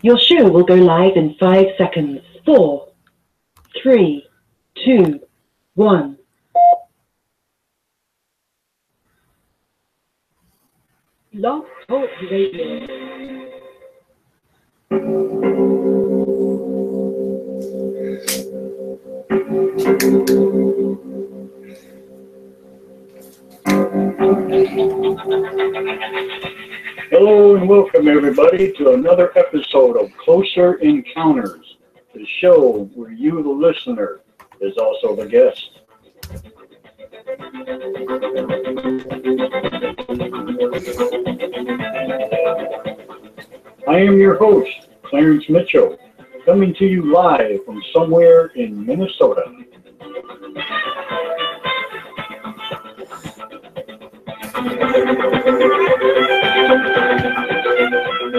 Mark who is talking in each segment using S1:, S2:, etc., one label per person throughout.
S1: Your show will go live in 5 seconds. 4, 3, 2, 1. Blogtalk Radio.
S2: Hello and welcome everybody to another episode of Closer Encounters, the show where you, the listener, is also the guest. I am your host, Clarence Mitchell, coming to you live from somewhere in Minnesota.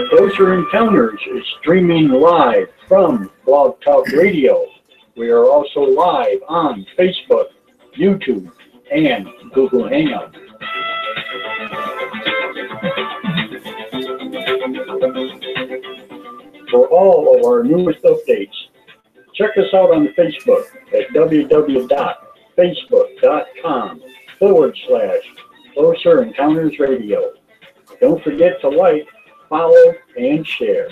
S2: Closer Encounters is streaming live from Blogtalk Radio. We are also live on Facebook, YouTube, and Google Hangouts. For all of our newest updates, check us out on Facebook at www.facebook.com/Closer Encounters Radio. Don't forget to like, follow, and share.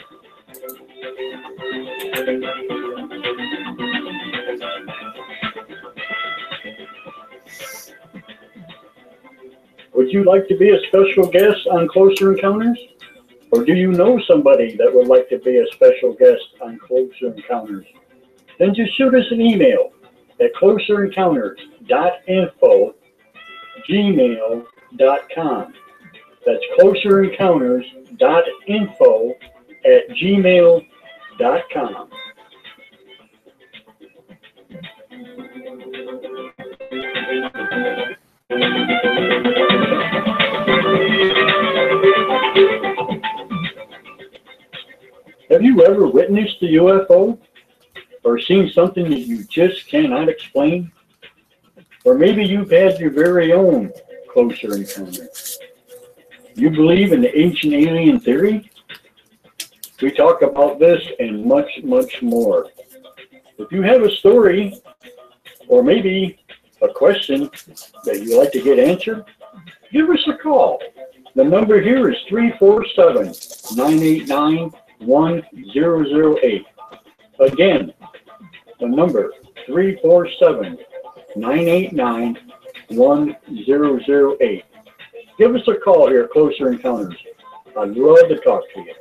S2: Would you like to be a special guest on Closer Encounters? Or do you know somebody that would like to be a special guest on Closer Encounters? Then just shoot us an email at closerencounters.info@gmail.com. That's closerencounters.info@gmail.com. Have you ever witnessed a UFO? Or seen something that you just cannot explain? Or maybe you've had your very own closer encounter. You believe in the ancient alien theory? We talk about this and much, much more. If you have a story, or maybe a question that you'd like to get answered, give us a call. The number here is 347-989-1008. Again, the number 347-989-1008. Give us a call here at Closer Encounters. I'd love to talk to you.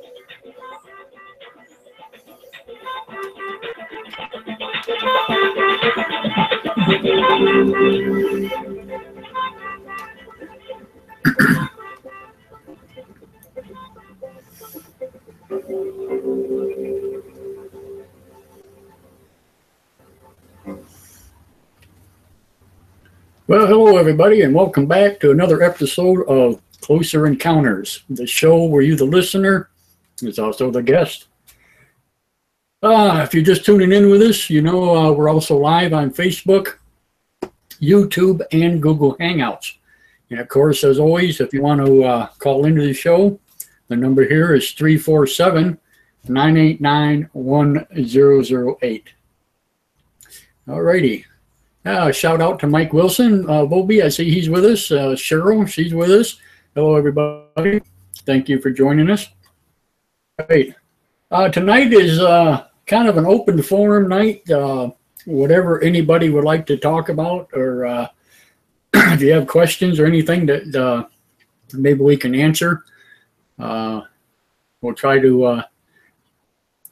S2: Well, hello everybody, and welcome back to another episode of Closer Encounters, the show where you, the listener, is also the guest. If you're just tuning in with us, you know we're also live on Facebook, YouTube, and Google Hangouts. And of course, as always, if you want to call into the show, the number here is 347-989-1008. All righty. Shout out to Mike Wilson, Volby. I see he's with us. Cheryl, she's with us. Hello, everybody. Thank you for joining us. All right. Tonight is kind of an open forum night. Whatever anybody would like to talk about, or if you have questions or anything that maybe we can answer, we'll try to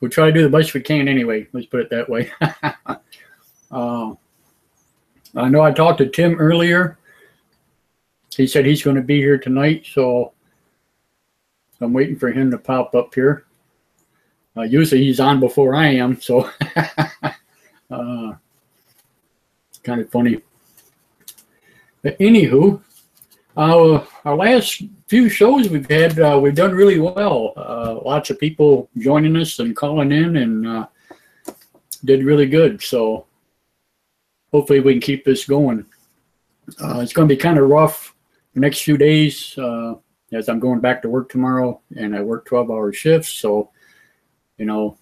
S2: do the best we can. Anyway, let's put it that way. I know I talked to Tim earlier. He said he's going to be here tonight, so I'm waiting for him to pop up here. Usually he's on before I am, so kind of funny. But anywho, our last few shows we've had, we've done really well. Lots of people joining us and calling in, and did really good. So hopefully we can keep this going. It's going to be kind of rough the next few days as I'm going back to work tomorrow, and I work 12-hour shifts. So
S3: you know,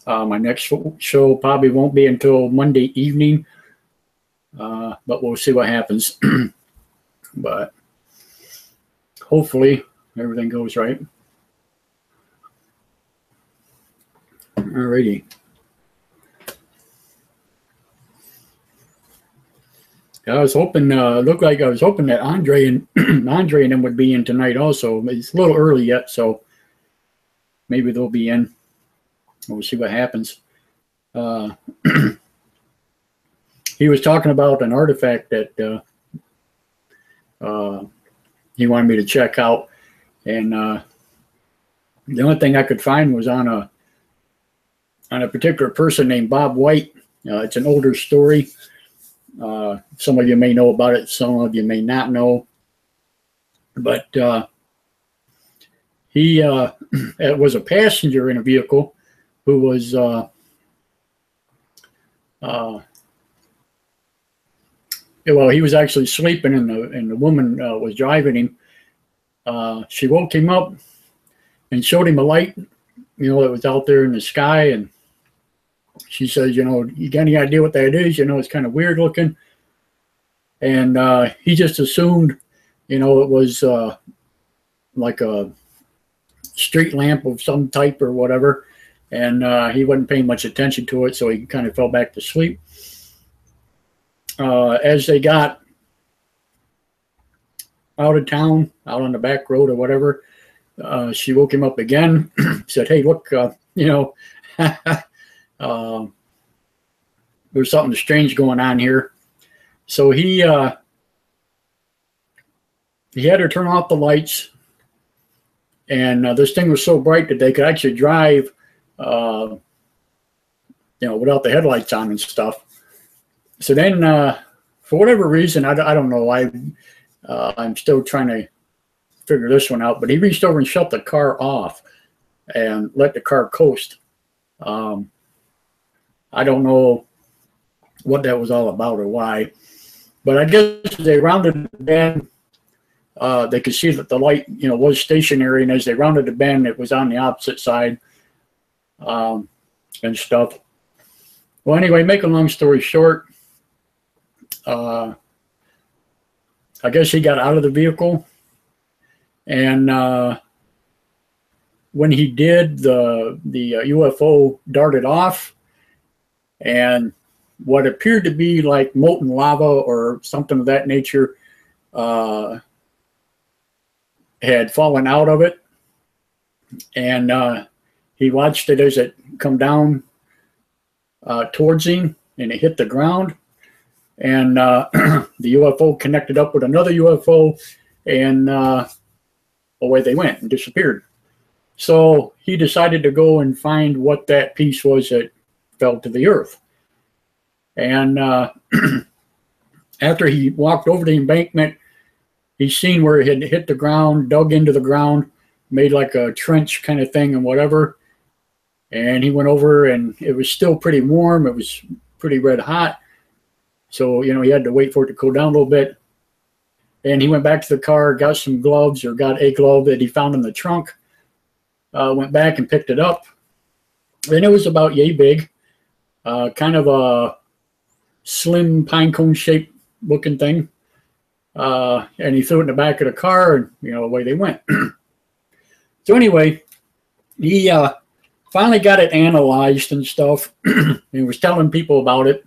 S3: my next show probably won't be until Monday evening, but we'll see what happens. But hopefully everything goes right. Alrighty. I was hoping, looked like I was hoping that Andre and Andre and them would be in tonight also. It's a little early yet, so maybe they'll be in. We'll see what happens. He was talking about an artifact that he wanted me to check out, and the only thing I could find was on a particular person named Bob White. It's an older story. Some of you may know about it, some of you may not know, but he was a passenger in a vehicle who was well, he was actually sleeping, and the woman was driving him. She woke him up and showed him a light, that was out there in the sky, and she says, you got any idea what that is? It's kind of weird looking. And he just assumed, it was like a street lamp of some type or whatever. And he wasn't paying much attention to it, so he kind of fell back to sleep. As they got out of town, out on the back road or whatever, she woke him up again, said, hey, look, there's something strange going on here. So he had her turn off the lights, and this thing was so bright that they could actually drive, without the headlights on and stuff. So then, for whatever reason, I don't know, I'm still trying to figure this one out, but he reached over and shut the car off and let the car coast. I don't know what that was all about or why, but I guess they rounded the bend. They could see that the light, was stationary, and as they rounded the bend, it was on the opposite side, and stuff. Well, anyway, make a long story short, I guess he got out of the vehicle, and when he did, the UFO darted off, and what appeared to be like molten lava or something of that nature had fallen out of it, and he watched it as it come down towards him, and it hit the ground, and the UFO connected up with another UFO, and away they went and disappeared. So he decided to go and find what that piece was that fell to the earth. And after he walked over the embankment, he seen where it had hit the ground, dug into the ground, made like a trench kind of thing and whatever. And he went over, and it was still pretty warm. It was pretty red hot. So, he had to wait for it to cool down a little bit. And he went back to the car, got some gloves, or got a glove that he found in the trunk, went back and picked it up. And it was about yay big, kind of a slim pine cone shaped looking thing. And he threw it in the back of the car, and, away they went. So anyway, he finally got it analyzed and stuff. He was telling people about it.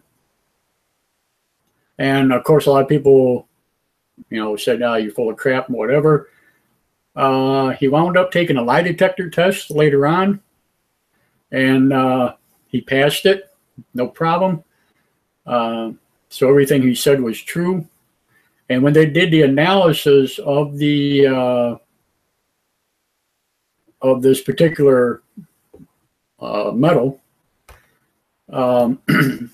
S3: And, of course, a lot of people, said, you're full of crap and whatever. He wound up taking a lie detector test later on. And he passed it. No problem. So everything he said was true. And when they did the analysis of the of this particular metal, now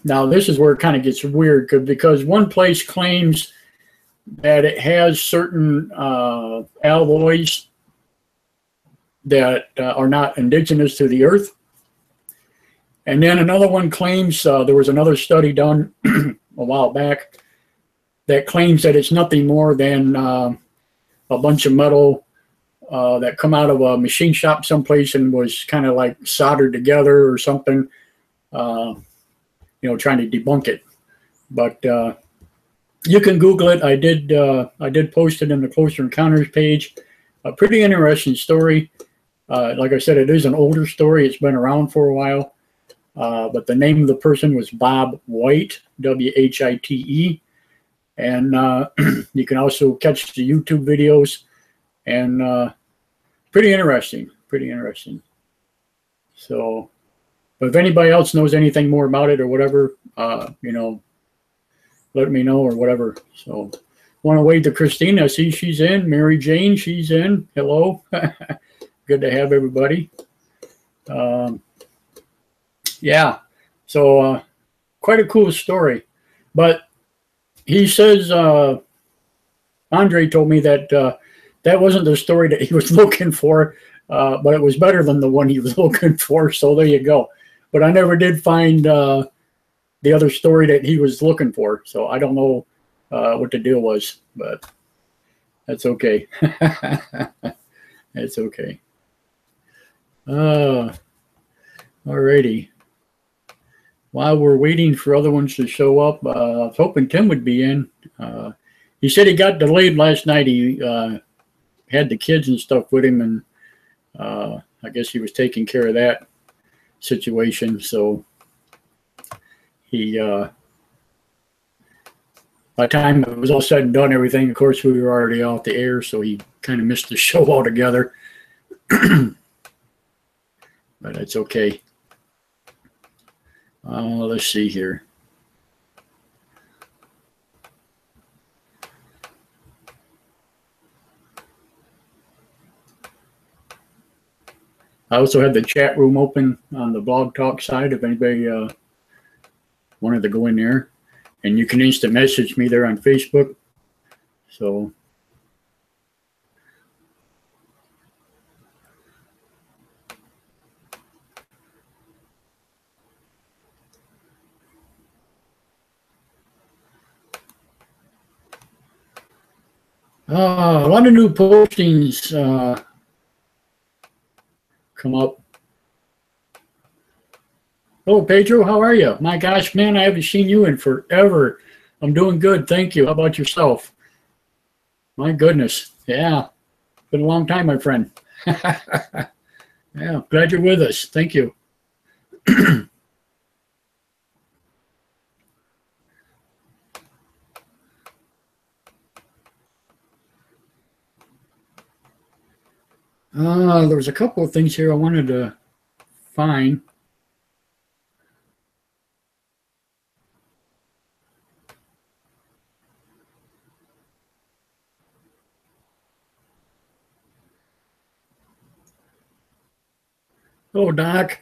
S3: this is where it kind of gets weird, because one place claims that it has certain alloys that are not indigenous to the earth. And then another one claims, there was another study done a while back that claims that it's nothing more than a bunch of metal that come out of a machine shop someplace and was kind of like soldered together or something, trying to debunk it. But you can Google it. I did post it in the Closer Encounters page. A pretty interesting story. Like I said, it is an older story. It's been around for a while. But the name of the person was Bob White, White. And you can also catch the YouTube videos. And pretty interesting. So, but if anybody else knows anything more about it or whatever, let me know or whatever. So, want to wave to Christina. I see she's in. Mary Jane, she's in. Hello. Good to have everybody. Yeah. So, quite a cool story. But he says, Andre told me that that wasn't the story that he was looking for, but it was better than the one he was looking for. So there you go. But I never did find the other story that he was looking for. So I don't know what the deal was, but that's okay. It's okay. Alrighty. While we're waiting for other ones to show up, I was hoping Tim would be in. He said he got delayed last night. He had the kids and stuff with him, and I guess he was taking care of that situation. So he, by the time it was all said and done, everything, of course, we were already off the air, so he kind of missed the show altogether. But it's okay. Let's see here. I also had the chat room open on the Blogtalk side if anybody wanted to go in there. And you can instant message me there on Facebook. So a lot of new postings come up. Oh, Pedro, how are you? My gosh, man, I haven't seen you in forever. I'm doing good, thank you. How about yourself? My goodness, yeah, been a long time, my friend. Yeah, glad you're with us. Thank you. There was a couple of things here I wanted to find. Oh, Doc.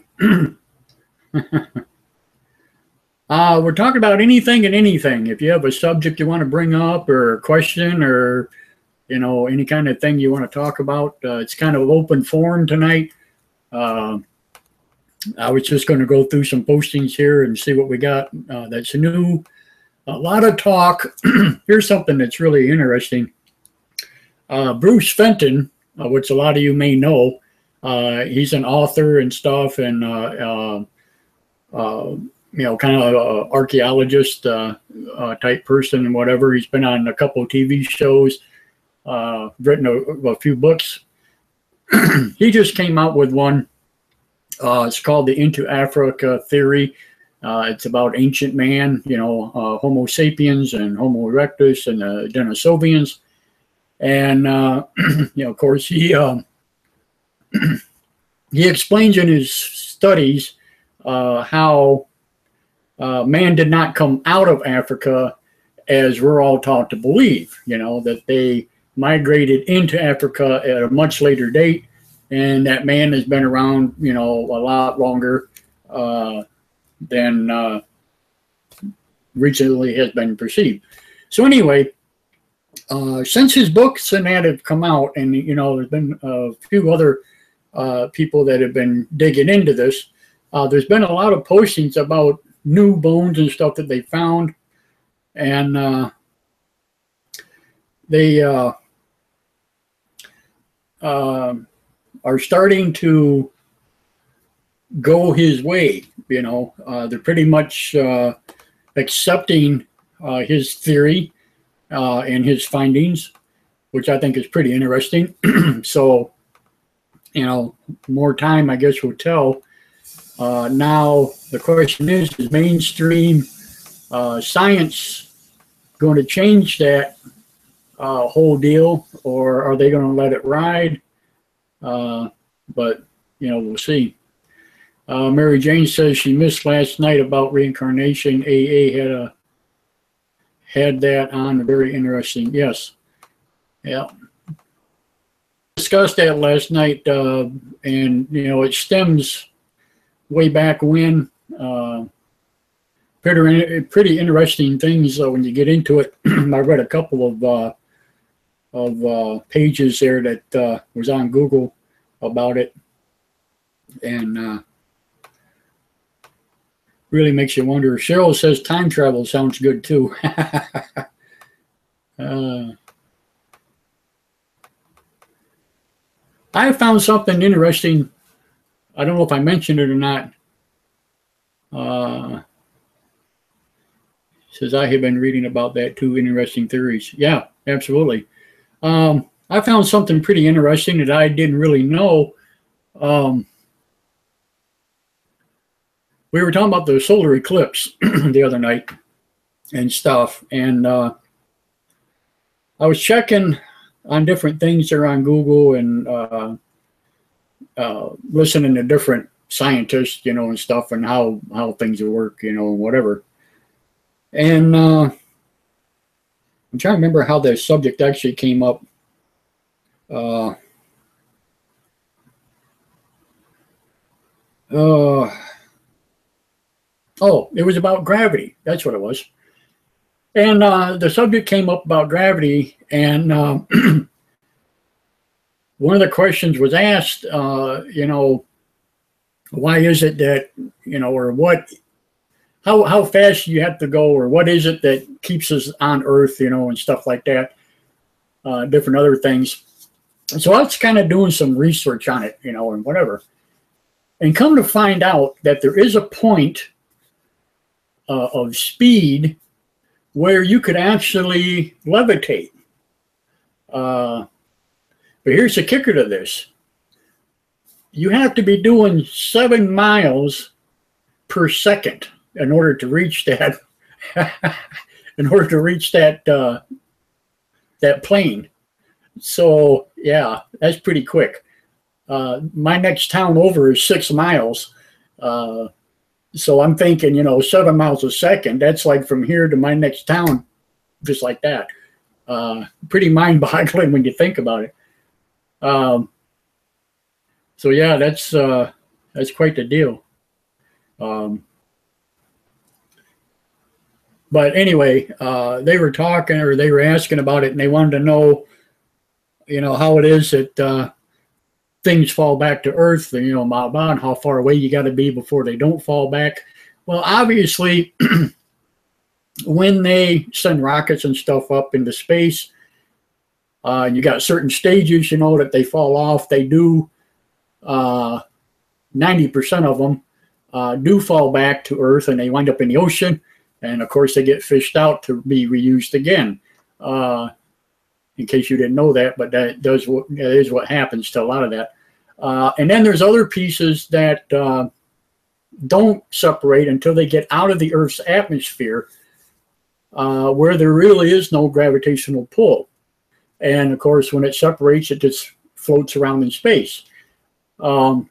S3: We're talking about anything and anything. If you have a subject you want to bring up or a question or, any kind of thing you want to talk about, it's kind of open forum tonight. I was just going to go through some postings here and see what we got that's new. A lot of talk. Here's something that's really interesting. Bruce Fenton, which a lot of you may know, he's an author and stuff, and kind of an archaeologist type person and whatever. He's been on a couple of TV shows, written a few books. He just came out with one. It's called the Into Africa Theory. It's about ancient man, Homo sapiens and Homo erectus and Denisovians. And, of course, he explains in his studies how man did not come out of Africa as we're all taught to believe, that they migrated into Africa at a much later date, and that man has been around, a lot longer than recently has been perceived. So anyway, since his books and that have come out, and there's been a few other people that have been digging into this, there's been a lot of postings about new bones and stuff that they found, and are starting to go his way. You know, they're pretty much accepting his theory and his findings, which I think is pretty interesting. So, you know, more time, I guess, will tell. Now, the question is mainstream science going to change that whole deal, or are they going to let it ride? But, you know, we'll see. Mary Jane says she missed last night about reincarnation. AA had that on. Very interesting. Yes. Yeah. Discussed that last night, and, you know, it stems way back when. Pretty interesting things when you get into it. I read a couple of pages there that was on Google about it, and really makes you wonder. Cheryl says time travel sounds good too. I found something interesting. I don't know if I mentioned it or not. Says I have been reading about that too. Interesting theories. Yeah, absolutely. I found something pretty interesting that I didn't really know. We were talking about the solar eclipse the other night and stuff, and I was checking on different things there on Google and listening to different scientists, you know, and stuff, and how things work, you know, and whatever. And I'm trying to remember how the subject actually came up. Oh, it was about gravity. That's what it was. And the subject came up about gravity, and one of the questions was asked, you know, why is it that, you know, or what, how fast you have to go, or what is it that keeps us on Earth, you know, and stuff like that, different other things. So I was kind of doing some research on it, you know, and whatever. And come to find out that there is a point of speed where you could actually levitate. But here's the kicker to this. You have to be doing 7 miles per second in order to reach that, that plane. So yeah, that's pretty quick. My next town over is 6 miles. So I'm thinking, you know, 7 miles a second, that's like from here to my next town, just like that. Pretty mind-boggling when you think about it. So yeah, that's quite the deal. But anyway, they were talking, or they were asking about it, and they wanted to know, you know, how it is that things fall back to Earth, you know, about how far away you got to be before they don't fall back. Well, obviously, when they send rockets and stuff up into space, you got certain stages, you know, that they fall off. They do, 90% of them do fall back to Earth, and they wind up in the ocean. And of course, they get fished out to be reused again. In case you didn't know that, but that is what happens to a lot of that. And then there's other pieces that don't separate until they get out of the Earth's atmosphere, where there really is no gravitational pull. And of course, when it separates, it just floats around in space. And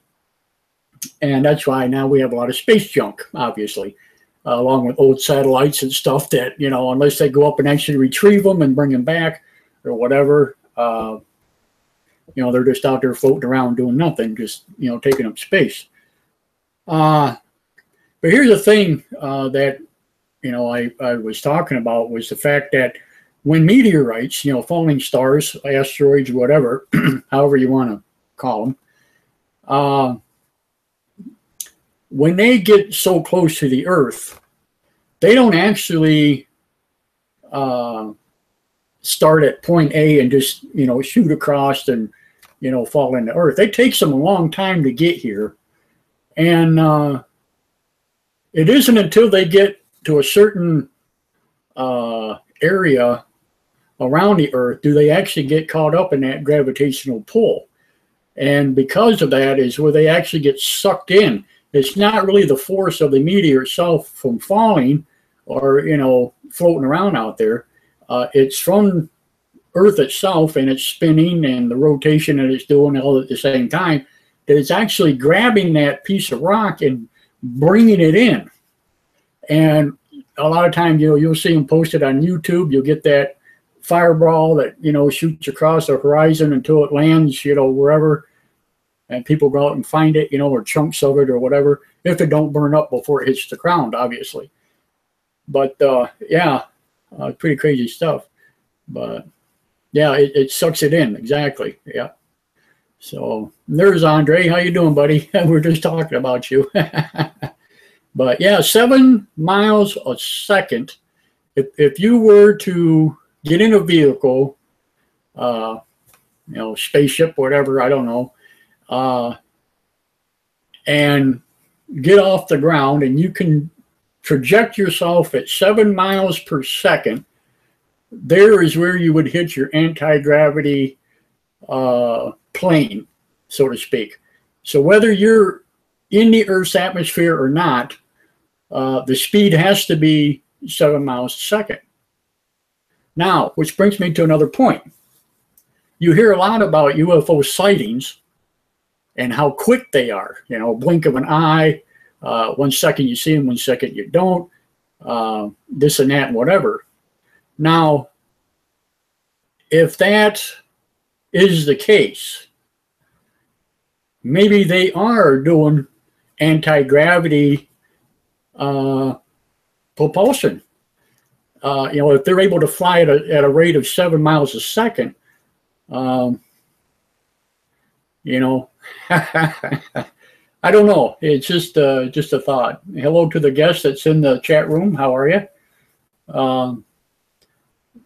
S3: that's why now we have a lot of space junk, obviously, along with old satellites and stuff that, you know, unless they go up and actually retrieve them and bring them back or whatever, you know, they're just out there floating around doing nothing, just, you know, taking up space. But here's the thing that, you know, I was talking about was the fact that when meteorites, you know, falling stars, asteroids, whatever, however you want to call them, when they get so close to the Earth, they don't actually start at point A and just, you know, shoot across and fall into Earth. It takes them a long time to get here. And it isn't until they get to a certain area around the Earth do they actually get caught up in that gravitational pull. And because of that is where they actually get sucked in. It's not really the force of the meteor itself from falling or, floating around out there. It's from Earth itself, and it's spinning and the rotation that it's doing all at the same time, that it's actually grabbing that piece of rock and bringing it in. And a lot of times, you'll see them posted on YouTube. You'll get that fireball that, shoots across the horizon until it lands, wherever. And people go out and find it, or chunks of it or whatever, if it don't burn up before it hits the ground, obviously. But, pretty crazy stuff. But, yeah, it sucks it in, exactly, yeah. So, there's Andre. How you doing, buddy? We're just talking about you. But, yeah, 7 miles a second. If you were to get in a vehicle, spaceship, whatever, I don't know, and get off the ground, and you can project yourself at 7 miles per second, there is where you would hit your anti-gravity plane, so to speak. So whether you're in the Earth's atmosphere or not, the speed has to be 7 miles a second. Now, which brings me to another point. You hear a lot about UFO sightings and how quick they are. Blink of an eye, 1 second you see them, 1 second you don't, this and that and whatever. Now, if that is the case, maybe they are doing anti-gravity propulsion. If they're able to fly at a rate of 7 miles a second, I don't know. It's just a thought. Hello to the guest that's in the chat room. How are you?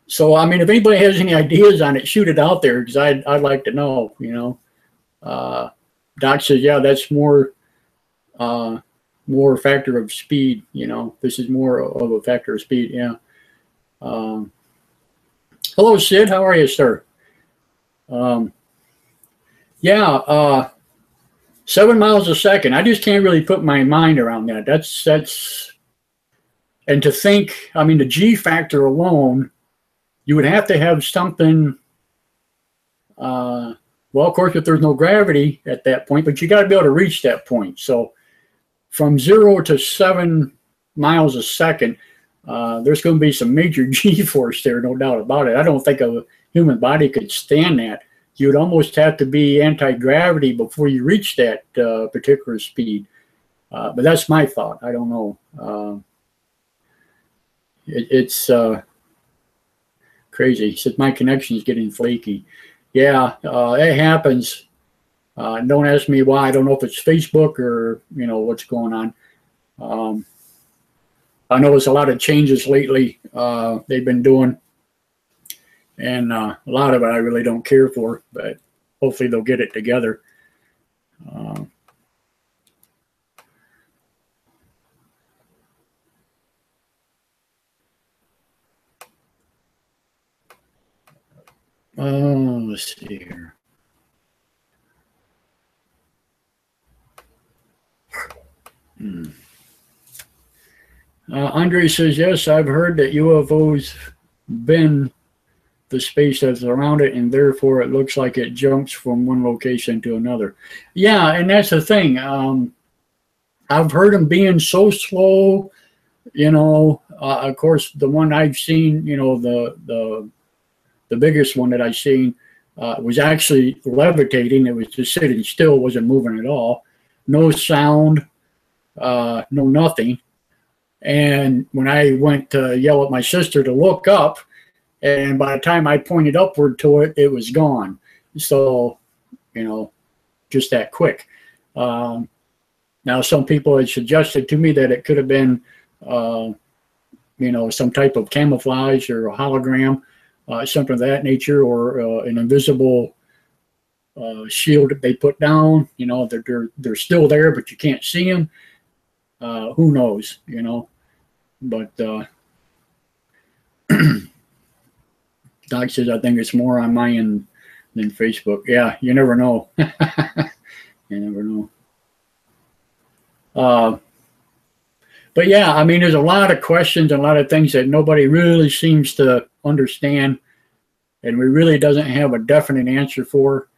S3: So, I mean, if anybody has any ideas on it, shoot it out there, because I'd like to know, Doc says, yeah, that's more factor of speed, This is more of a factor of speed, yeah. Hello, Sid. How are you, sir? 7 miles a second. I just can't really put my mind around that. That's, and to think, I mean, the G factor alone, you would have to have something, well, of course, if there's no gravity at that point, but you got to be able to reach that point. So from 0 to 7 miles a second, there's going to be some major G force there, no doubt about it. I don't think a human body could stand that. You'd almost have to be anti-gravity before you reach that particular speed. But that's my thought. I don't know. It's crazy. He said, my connection is getting flaky. Yeah, it happens. Don't ask me why. I don't know if it's Facebook or, what's going on. I noticed a lot of changes lately they've been doing. And a lot of it I really don't care for, but hopefully they'll get it together. Let's see here. Andre says, yes, I've heard that UFOs bend the space that's around it, and therefore it looks like it jumps from one location to another. Yeah, and that's the thing. I've heard them being so slow, of course, the one I've seen, the biggest one that I've seen was actually levitating. It was just sitting still, wasn't moving at all. No sound, no nothing. And when I went to yell at my sister to look up, and by the time I pointed upward to it, it was gone. So, just that quick. Now, some people had suggested to me that it could have been, some type of camouflage or a hologram, something of that nature, or an invisible shield that they put down. You know, they're still there, but you can't see them. Who knows? You know, but Doc says I think it's more on my end than Facebook. Yeah, you never know. You never know. But yeah, I mean, there's a lot of questions and a lot of things that nobody really seems to understand, and we really doesn't have a definite answer for.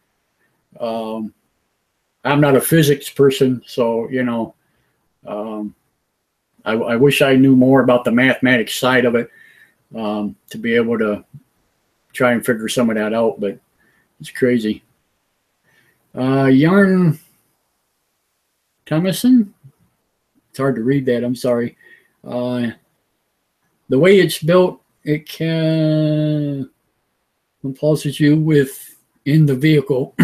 S3: I'm not a physics person, so you know, I wish I knew more about the mathematics side of it to be able to try and figure some of that out. But it's crazy. Yarn Thomason. It's hard to read that. I'm sorry. The way it's built, it can impulses you within the vehicle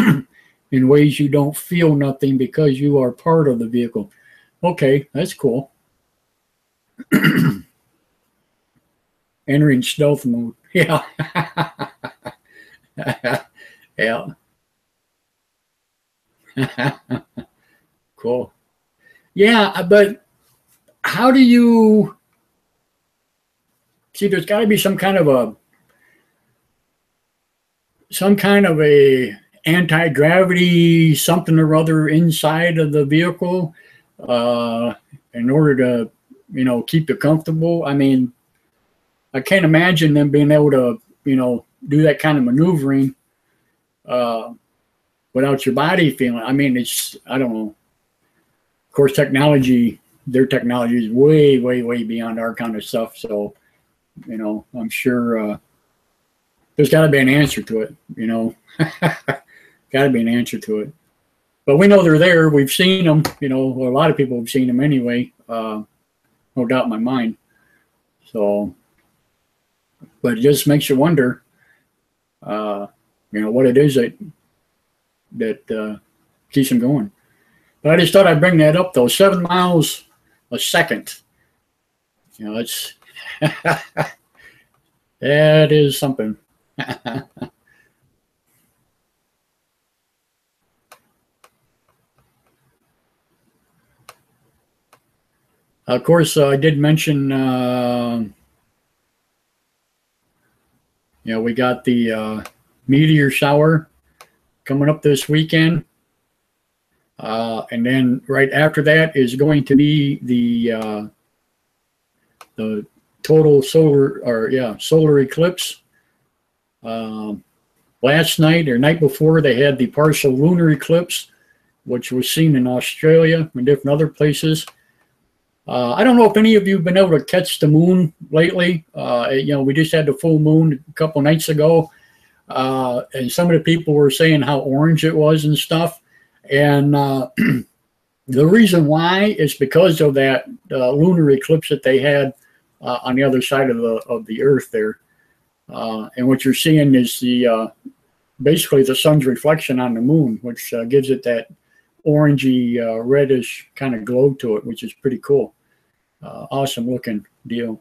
S3: in ways you don't feel nothing because you are part of the vehicle. Okay, that's cool. Entering stealth mode. Yeah. Yeah. Cool. Yeah, but how do you see? There's got to be some kind of a anti-gravity something or other inside of the vehicle in order to, you know, keep you comfortable. I mean, I can't imagine them being able to, you know, do that kind of maneuvering without your body feeling. I mean, it's, I don't know. Of course, their technology is way, way, way beyond our kind of stuff. So, you know, I'm sure there's got to be an answer to it, you know. Got to be an answer to it. But we know they're there. We've seen them, you know. Well, a lot of people have seen them anyway. No doubt in my mind. So, but it just makes you wonder, you know, what it is that keeps them going. But I just thought I'd bring that up, though. 7 miles a second. You know, it's that is something. Of course, I did mention, you know, we got the meteor shower coming up this weekend. And then right after that is going to be the total solar eclipse. Last night or night before, they had the partial lunar eclipse, which was seen in Australia and different other places. I don't know if any of you have been able to catch the moon lately. You know, we just had the full moon a couple nights ago, and some of the people were saying how orange it was and stuff. And the reason why is because of that lunar eclipse that they had on the other side of the Earth there. And what you're seeing is basically the sun's reflection on the moon, which gives it that orangey, reddish kind of glow to it, which is pretty cool. Awesome looking deal.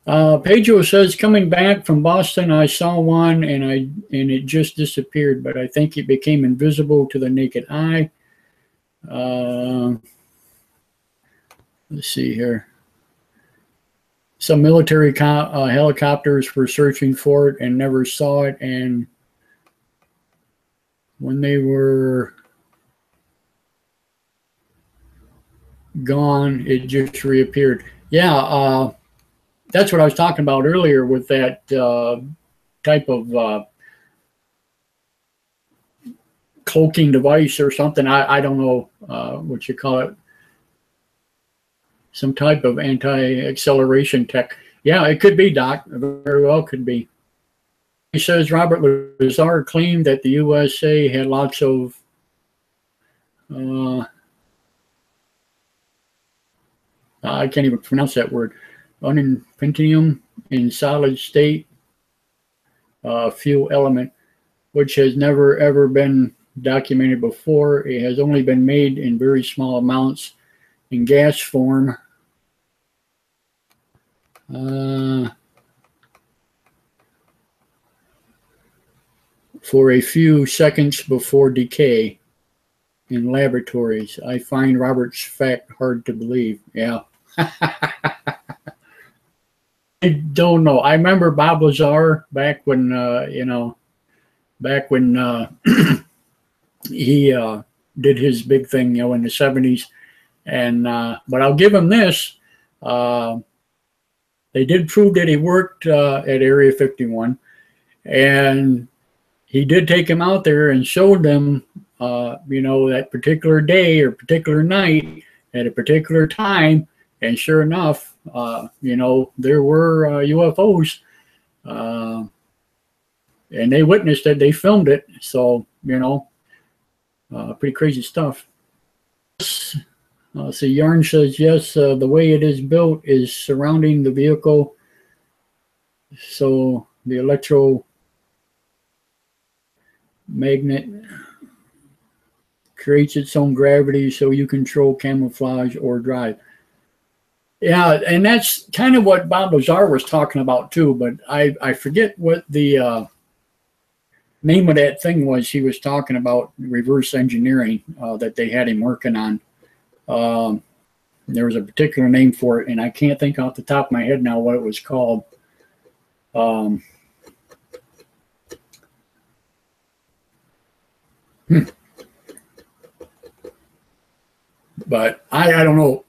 S3: Pedro says, coming back from Boston, I saw one and it just disappeared, but I think it became invisible to the naked eye. Let's see here. Some military helicopters were searching for it and never saw it, and when they were gone, it just reappeared. Yeah, that's what I was talking about earlier with that type of cloaking device or something. I don't know what you call it. Some type of anti-acceleration tech. Yeah, it could be, Doc. Very well could be. He says Robert Lazar claimed that the USA had lots of I can't even pronounce that word. Unintinium in solid state fuel element, which has never ever been documented before. It has only been made in very small amounts in gas form. for a few seconds before decay in laboratories. I find Robert's fact hard to believe. Yeah. I don't know. I remember Bob Lazar back when, back when he did his big thing, in the 70s. And but I'll give him this. They did prove that he worked at Area 51, and he did take him out there and showed them, that particular day or particular night at a particular time. And sure enough, there were UFOs, and they witnessed it. They filmed it. So, pretty crazy stuff. So Yarn says, yes, the way it is built is surrounding the vehicle. So the electromagnet creates its own gravity so you control camouflage or drive. Yeah, and that's kind of what Bob Lazar was talking about too, but I forget what the name of that thing was. He was talking about reverse engineering that they had him working on. There was a particular name for it, and I can't think off the top of my head now what it was called. But I don't know.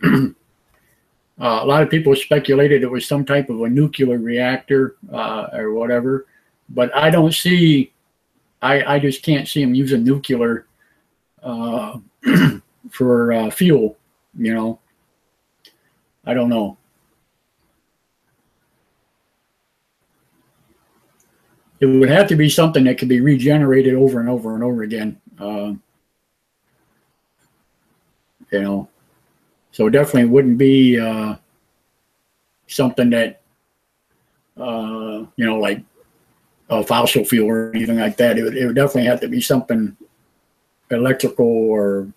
S3: A lot of people speculated it was some type of a nuclear reactor or whatever, but I don't see. I just can't see them using nuclear for fuel. I don't know. It would have to be something that could be regenerated over and over and over again. So it definitely wouldn't be something that, like a fossil fuel or anything like that. It would definitely have to be something electrical, or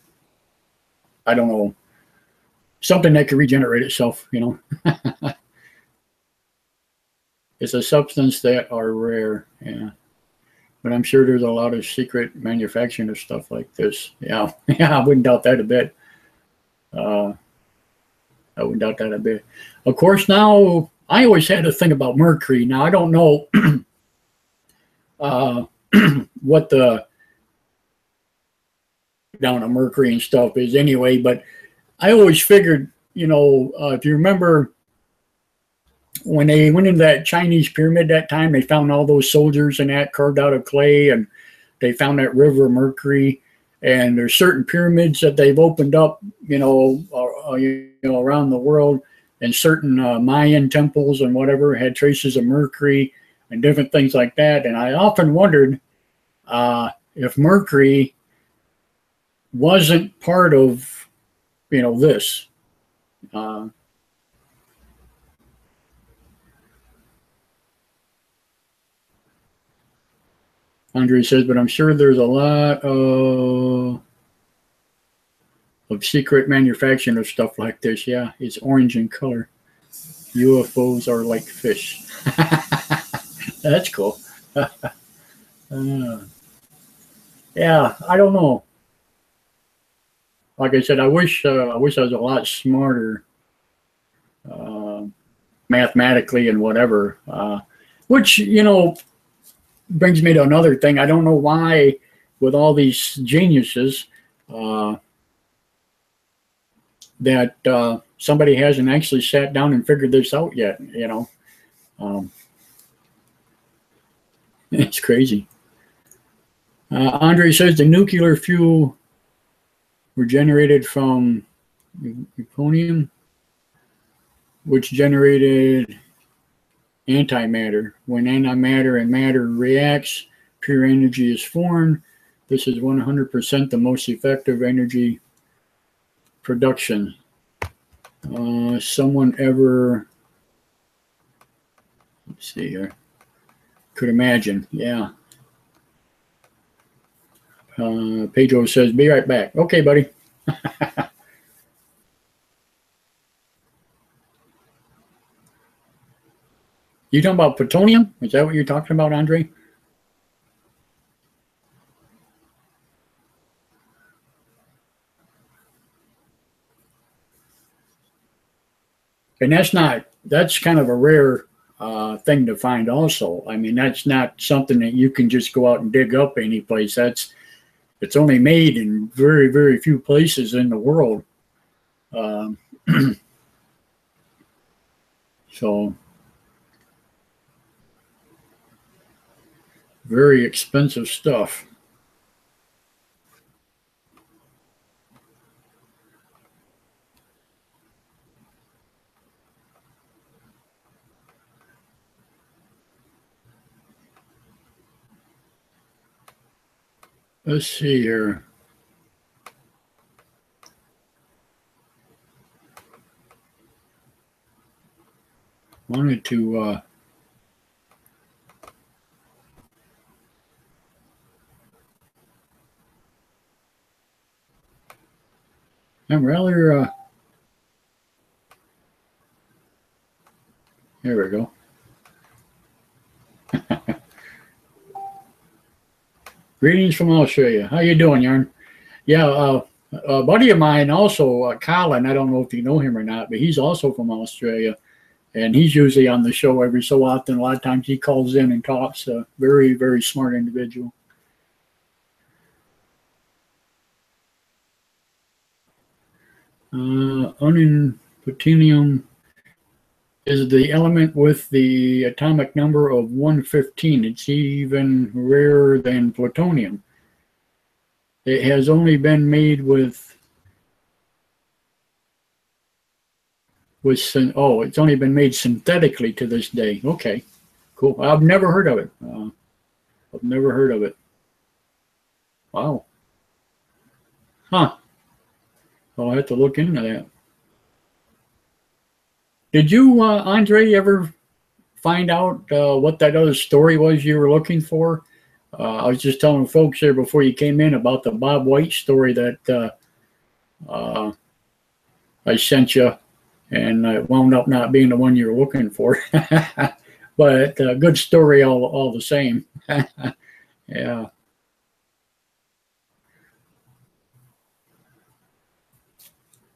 S3: I don't know, something that could regenerate itself, It's a substance that are rare, yeah. But I'm sure there's a lot of secret manufacturing of stuff like this. Yeah, yeah, I wouldn't doubt that a bit. I wouldn't doubt that a bit. Of course, now, I always had to think about mercury. Now, I don't know what the down of mercury and stuff is anyway, but I always figured, if you remember when they went into that Chinese pyramid that time, they found all those soldiers and that carved out of clay, and they found that river of mercury. And there's certain pyramids that they've opened up, around the world, and certain Mayan temples and whatever had traces of mercury and different things like that. And I often wondered if mercury wasn't part of, this. Andre says, but I'm sure there's a lot of secret manufacturing of stuff like this. Yeah, it's orange in color. UFOs are like fish. That's cool. Yeah, I don't know. Like I said, I wish I was a lot smarter mathematically and whatever. Which, brings me to another thing. I don't know why, with all these geniuses, that somebody hasn't actually sat down and figured this out yet. It's crazy. Andre says the nuclear fuel were generated from plutonium, which generated antimatter. When antimatter and matter reacts, pure energy is formed. This is 100% the most effective energy production. Someone ever, let's see here, could imagine. Yeah. Pedro says, be right back. Okay, buddy. You talking about plutonium? Is that what you're talking about, Andre? And that's kind of a rare thing to find also. I mean, that's not something that you can just go out and dig up any place. It's only made in very, very few places in the world. So very expensive stuff. Let's see here. Wanted to I'm rather here we go. Greetings from Australia. How you doing, Yarn? Yeah, a buddy of mine also, Colin, I don't know if you know him or not, but he's also from Australia. And he's usually on the show every so often. A lot of times he calls in and talks. A very, very smart individual. Plutonium is the element with the atomic number of 115. It's even rarer than plutonium. It has only been made it's only been made synthetically to this day. Okay, cool. I've never heard of it. I've never heard of it. Wow. Huh. I'll have to look into that. Did you, Andre, ever find out what that other story was you were looking for? I was just telling folks there before you came in about the Bob White story that I sent you, and it wound up not being the one you were looking for. But good story all the same. Yeah.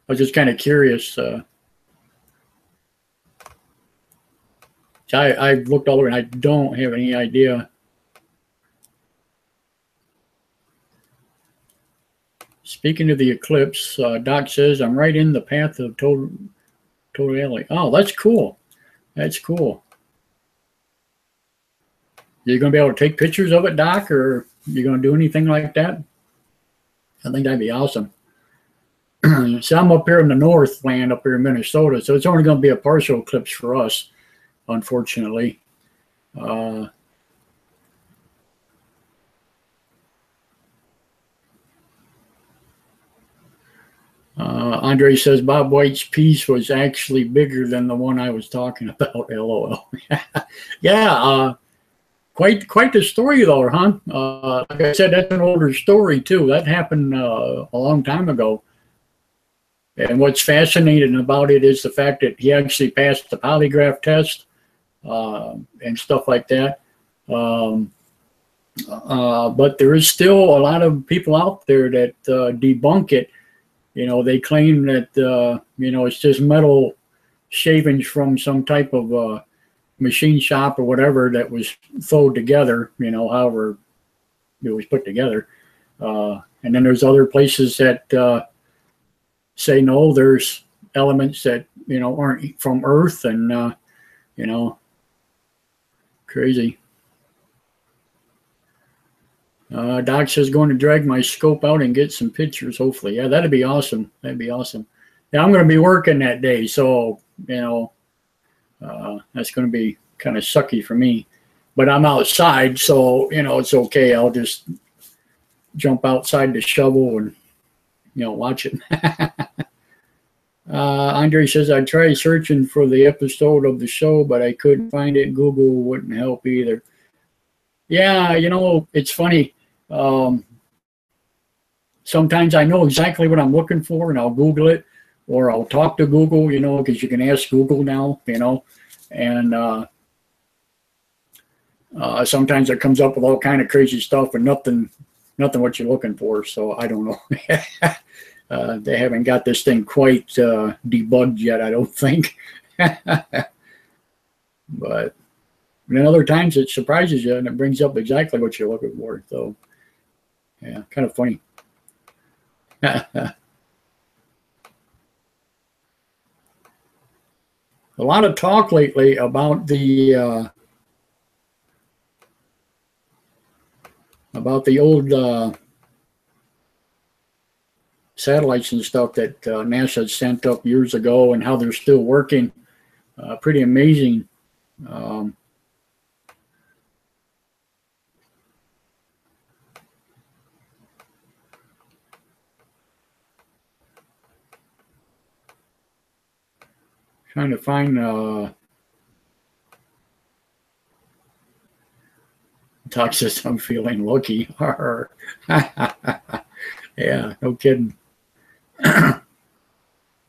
S3: I was just kind of curious. I've looked all over and I don't have any idea. Speaking of the eclipse, Doc says, I'm right in the path of totality. Oh, that's cool. That's cool. You're going to be able to take pictures of it, Doc, or you're going to do anything like that? I think that'd be awesome. So I'm up here in the Northland, up here in Minnesota, so it's only going to be a partial eclipse for us, unfortunately. Andre says Bob White's piece was actually bigger than the one I was talking about. LOL. Yeah, quite the story though, huh? Like I said, that's an older story too. That happened a long time ago. And what's fascinating about it is the fact that he actually passed the polygraph test and stuff like that. But there is still a lot of people out there that debunk it. You know, they claim that, you know, it's just metal shavings from some type of machine shop or whatever that was sewed together, you know, however it was put together. And then there's other places that say, no, there's elements that, you know, aren't from Earth and, you know, crazy. Doc says going to drag my scope out and get some pictures, hopefully. Yeah, that'd be awesome. That'd be awesome. Yeah, I'm going to be working that day, so, you know, that's going to be kind of sucky for me. But I'm outside, so, you know, it's okay. I'll just jump outside the shovel and, you know, watch it. Andre says, I tried searching for the episode of the show, but I couldn't find it. Google wouldn't help either. Yeah, you know, it's funny. Sometimes I know exactly what I'm looking for and I'll Google it, or I'll talk to Google, you know, because you can ask Google now, you know, and sometimes it comes up with all kind of crazy stuff and nothing what you're looking for. So I don't know. They haven't got this thing quite debugged yet, I don't think. But then other times it surprises you and it brings up exactly what you're looking for. So, yeah, kind of funny. A lot of talk lately about the old satellites and stuff that NASA sent up years ago and how they're still working. Pretty amazing. Trying to find Doc says I'm feeling lucky. Yeah, no kidding.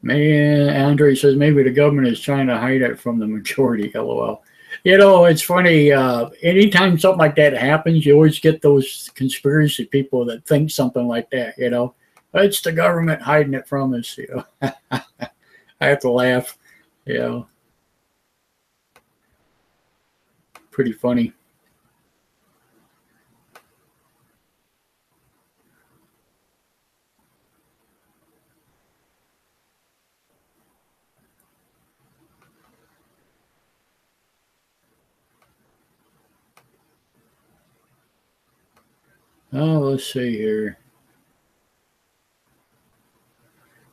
S3: Man, Andre says maybe the government is trying to hide it from the majority. LOL. You know, it's funny. Anytime something like that happens, you always get those conspiracy people that think something like that. You know, it's the government hiding it from us. You know, I have to laugh. You know, pretty funny. Oh, let's see here.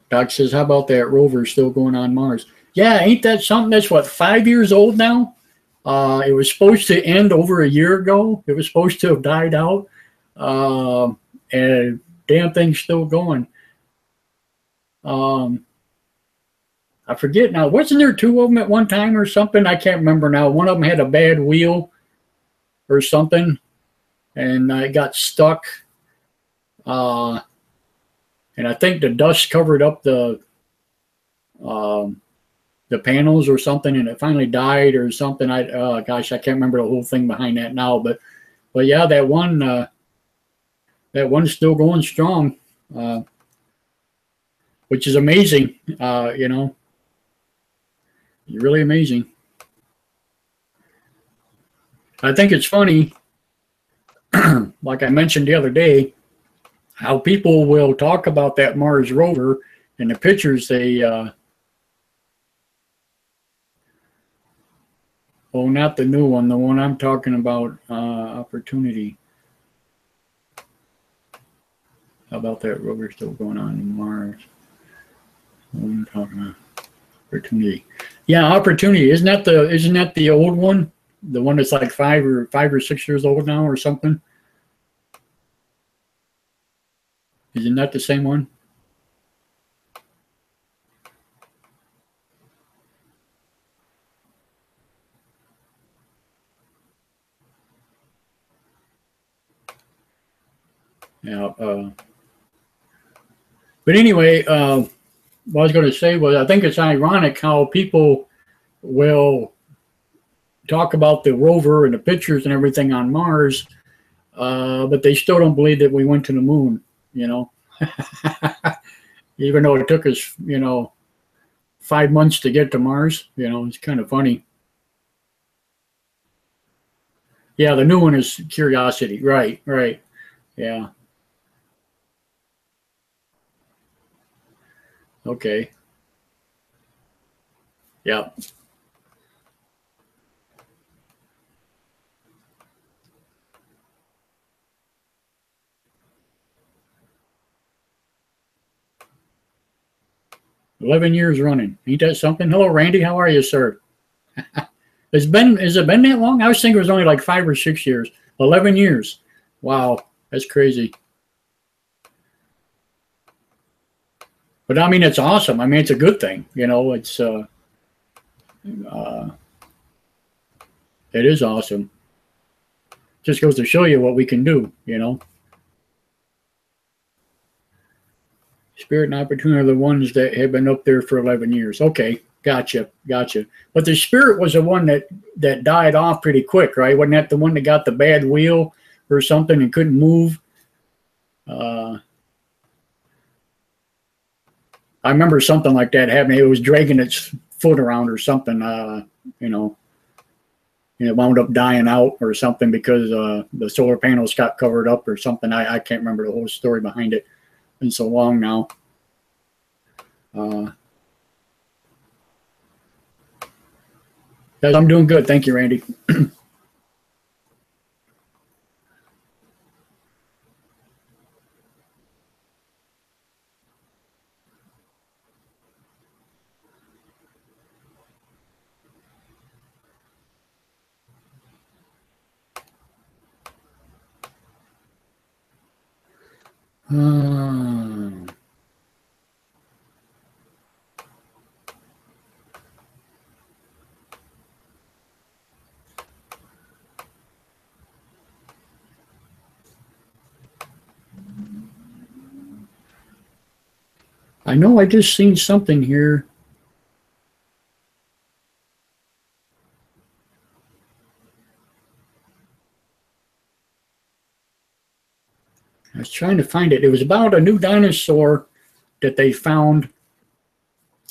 S3: Doc says, how about that rover still going on Mars? Yeah, ain't that something? That's what, 5 years old now? It was supposed to end over a year ago. It was supposed to have died out. And damn thing's still going. I forget now. Wasn't there two of them at one time or something? I can't remember now. One of them had a bad wheel or something, and it got stuck. And I think the dust covered up the panels or something, and it finally died or something. Gosh, I can't remember the whole thing behind that now, but yeah, that one's still going strong, which is amazing. You know, really amazing. I think it's funny, like I mentioned the other day, how people will talk about that Mars rover and the pictures they oh, not the new one, the one I'm talking about, Opportunity. How about that rover still going on in Mars? What am I talking about? Opportunity. Yeah, Opportunity. Isn't that the old one? The one that's like 5 or 6 years old now or something? Isn't that the same one? Yeah. But anyway, what I was going to say was I think it's ironic how people will talk about the rover and the pictures and everything on Mars, but they still don't believe that we went to the moon, you know, even though it took us, 5 months to get to Mars. You know, it's kind of funny. Yeah, the new one is Curiosity. Right. Yeah. Okay. Yeah. $11 years running. Ain't that something? Hello, Randy. How are you, sir? Has it been that long? I was thinking it was only like 5 or 6 years. 11 years. Wow, that's crazy. But I mean, it's awesome. I mean, it's a good thing. You know, it is awesome. Just goes to show you what we can do, you know. Spirit and Opportunity are the ones that have been up there for 11 years. Okay, gotcha. But the Spirit was the one that died off pretty quick, right? Wasn't that the one that got the bad wheel or something and couldn't move? I remember something like that happening. It was dragging its foot around or something, you know, and it wound up dying out or something because the solar panels got covered up or something. I can't remember the whole story behind it. It's been so long now. I'm doing good. Thank you, Randy. I know I just seen something here. I was trying to find it. It was about a new dinosaur that they found.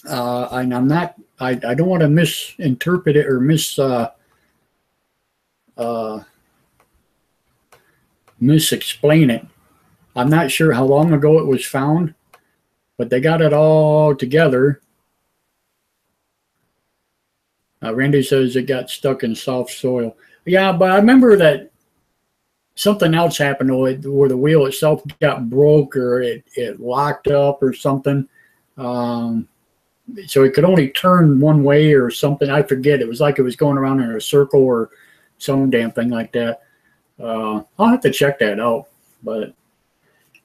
S3: And I'm not, I don't want to misinterpret it or misexplain it. I'm not sure how long ago it was found, but they got it all together. Randy says it got stuck in soft soil. Yeah, but I remember that something else happened where the wheel itself got broke or it locked up or something. So it could only turn one way or something. I forget. It was like it was going around in a circle or some damn thing like that. I'll have to check that out. But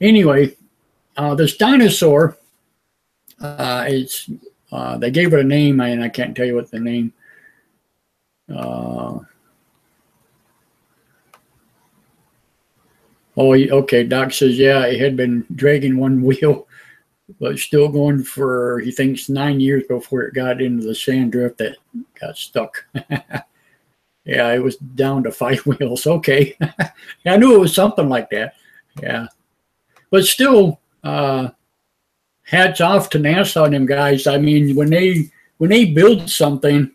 S3: anyway, this dinosaur, they gave it a name, and I can't tell you what the name. Oh, okay. Doc says, yeah, it had been dragging one wheel, but still going for, he thinks, 9 years before it got into the sand drift that got stuck. Yeah, it was down to 5 wheels. Okay. Yeah, I knew it was something like that. Yeah. But still, hats off to NASA and them guys. I mean, when they build something,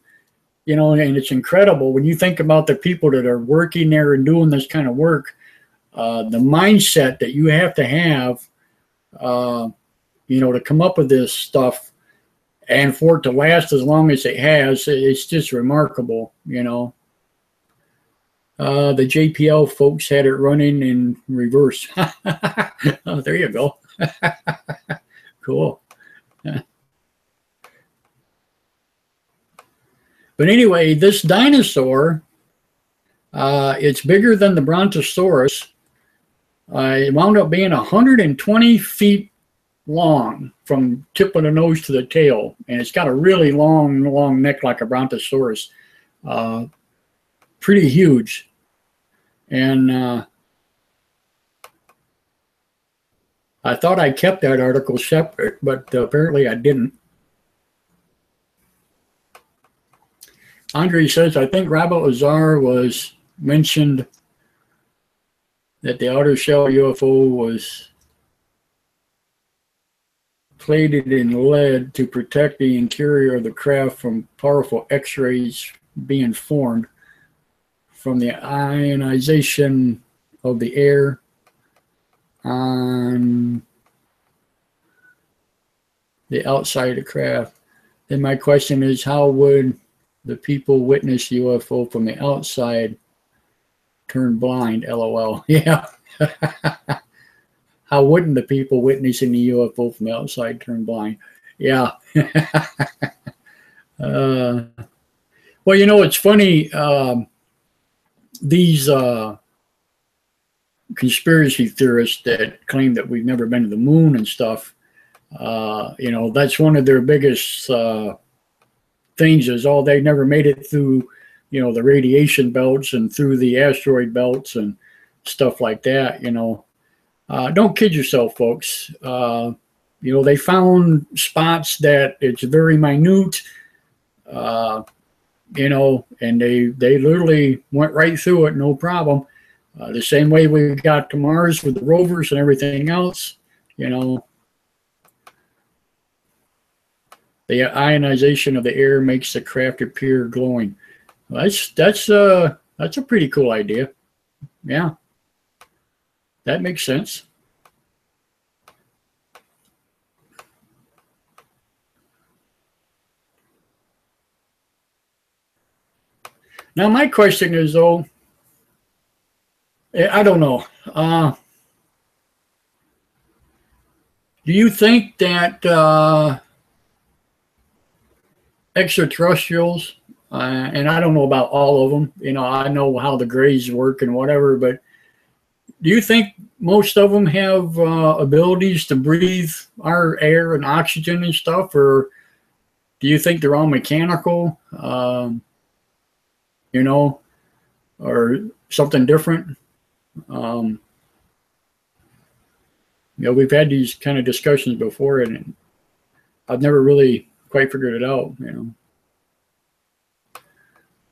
S3: you know, and it's incredible, when you think about the people that are working there and doing this kind of work, the mindset that you have to have, you know, to come up with this stuff and for it to last as long as it has, it's just remarkable, you know. The JPL folks had it running in reverse. Oh, there you go. Cool. But anyway, this dinosaur, it's bigger than the Brontosaurus. It wound up being 120 feet long from tip of the nose to the tail. And it's got a really long neck like a Brontosaurus. Pretty huge. And I thought I kept that article separate, but apparently I didn't. Andre says, I think Robert Lazar was mentioned that the outer shell UFO was plated in lead to protect the interior of the craft from powerful X-rays being formed from the ionization of the air on the outside of the craft. Then my question is, how would the people witness UFO from the outside turn blind? LOL. Yeah. How wouldn't the people witnessing the UFO from the outside turn blind? Yeah. Well, you know, it's funny. These conspiracy theorists that claim that we've never been to the moon and stuff, you know, that's one of their biggest things is, oh, they never made it through, you know, the radiation belts and through the asteroid belts and stuff like that, you know. Don't kid yourself, folks. You know, they found spots that it's very minute, you know, and they literally went right through it, no problem. The same way we got to Mars with the rovers and everything else, you know. The ionization of the air makes the craft appear glowing. That's a pretty cool idea. Yeah, that makes sense. Now my question is, though, I don't know. Do you think that extraterrestrials, and I don't know about all of them, you know, I know how the grays work and whatever, but do you think most of them have abilities to breathe our air and oxygen and stuff, or do you think they're all mechanical, you know, or something different? You know, we've had these kind of discussions before, and I've never really quite figured it out, you know.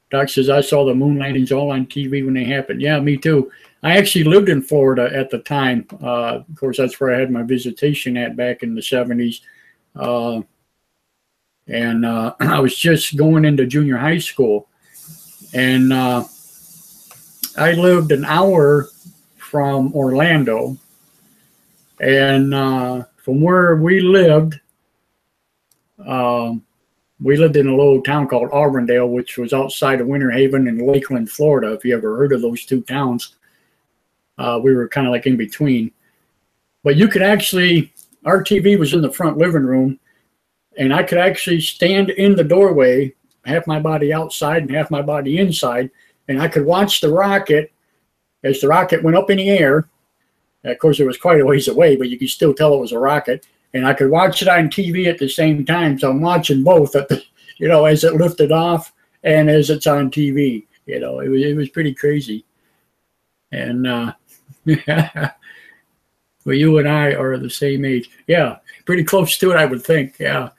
S3: Doc says, I saw the moon landings all on TV when they happened. Yeah, me too. I actually lived in Florida at the time. Of course, that's where I had my visitation at back in the 70s. And I was just going into junior high school. And I lived an hour from Orlando. And from where we lived in a little town called Auburndale, which was outside of Winter Haven and Lakeland, Florida. If you ever heard of those two towns, we were kind of like in between. But you could actually, our TV was in the front living room, and I could actually stand in the doorway, half my body outside and half my body inside, and I could watch the rocket as the rocket went up in the air. Of course, it was quite a ways away, but you could still tell it was a rocket. And I could watch it on TV at the same time. So I'm watching both, at the, you know, as it lifted off and as it's on TV. You know, it was pretty crazy. And well, you and I are the same age. Yeah, pretty close to it, I would think. Yeah.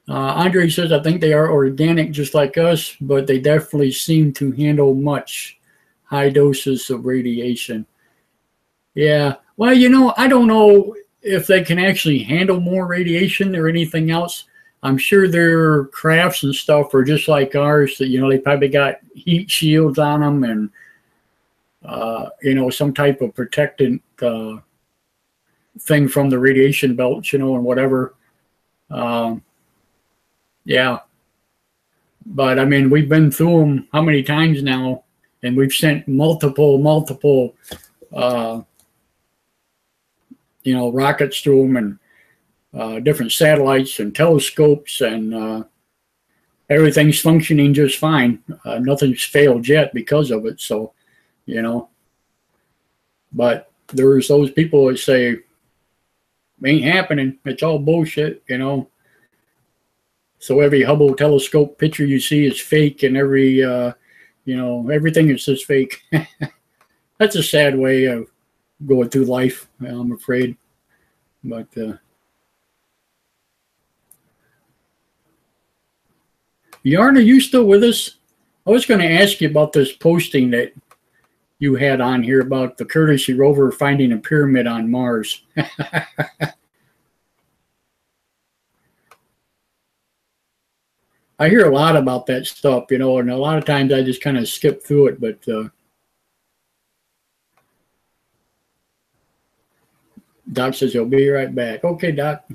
S3: Andre says, I think they are organic just like us, but they definitely seem to handle much high doses of radiation. Yeah. Well, you know, I don't know if they can actually handle more radiation or anything else. I'm sure their crafts and stuff are just like ours, that, you know, they probably got heat shields on them and, you know, some type of protectant thing from the radiation belts, you know, and whatever. Yeah. But I mean, we've been through them how many times now, and we've sent multiple, you know, rockets through them, and different satellites and telescopes, and everything's functioning just fine. Nothing's failed yet because of it. So, you know, but there's those people that say, ain't happening. It's all bullshit, you know. So every Hubble telescope picture you see is fake, and every, you know, everything is just fake. That's a sad way of going through life, I'm afraid. But Yarn, are you still with us? I was going to ask you about this posting that you had on here about the Courtesy rover finding a pyramid on Mars. I hear a lot about that stuff, you know, and a lot of times I just kind of skip through it, but Doc says he'll be right back. Okay, Doc.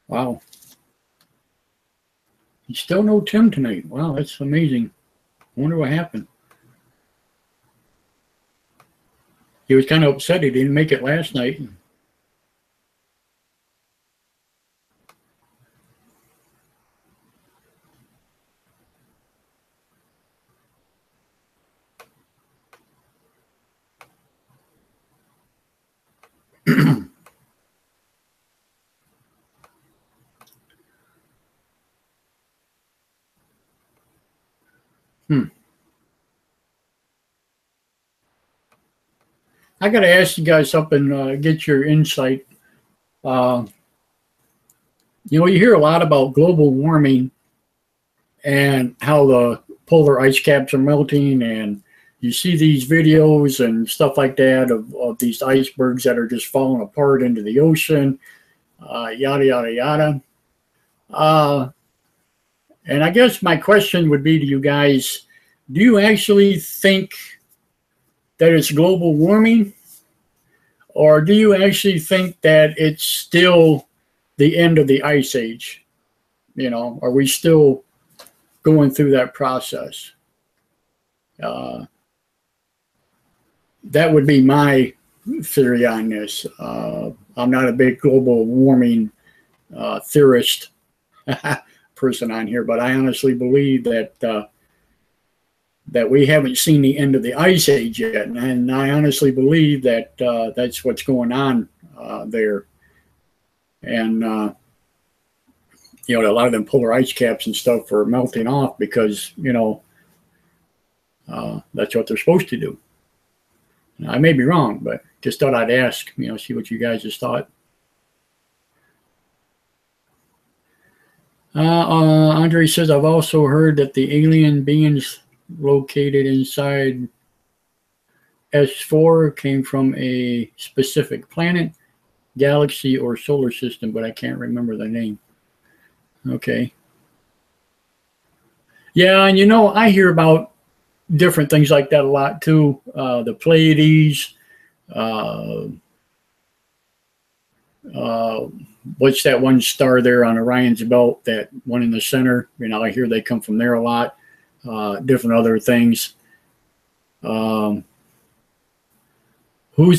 S3: Wow. You still no Tim tonight. Wow, that's amazing. I wonder what happened. He was kind of upset he didn't make it last night. I got to ask you guys something, get your insight. You know, you hear a lot about global warming and how the polar ice caps are melting, and you see these videos and stuff like that of these icebergs that are just falling apart into the ocean, yada, yada, yada. And I guess my question would be to you guys, do you actually think that it's global warming? Or do you actually think that it's still the end of the ice age? You know, are we still going through that process? That would be my theory on this. I'm not a big global warming theorist person on here, but I honestly believe that that we haven't seen the end of the ice age yet, and I honestly believe that that's what's going on there. And you know, a lot of them polar ice caps and stuff are melting off because, you know, that's what they're supposed to do. I may be wrong, but just thought I'd ask, you know, see what you guys just thought. Andre says, I've also heard that the alien beings located inside S4 came from a specific planet, galaxy, or solar system, but I can't remember the name. Okay. Yeah, and you know, I hear about different things like that a lot too. The Pleiades, what's that one star there on Orion's belt, that one in the center? You know, I hear they come from there a lot. Different other things. Who's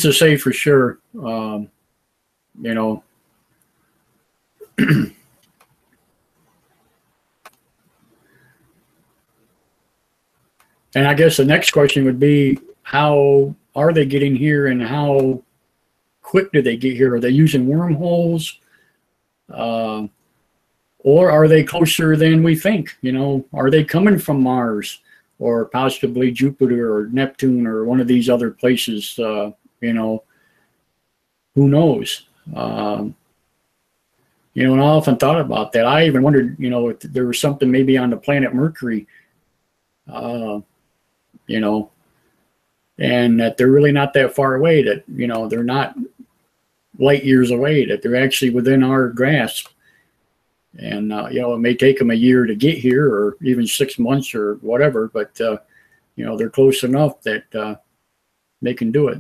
S3: to say for sure? You know. And I guess the next question would be, how are they getting here and how quick do they get here? Are they using wormholes? Or are they closer than we think? You know, are they coming from Mars or possibly Jupiter or Neptune or one of these other places? You know, who knows? You know, and I often thought about that. I even wondered, you know, if there was something maybe on the planet Mercury, you know, and that they're really not that far away, that, you know, they're not light years away, that they're actually within our grasp. And, you know, it may take them a year to get here or even 6 months or whatever, but, you know, they're close enough that they can do it.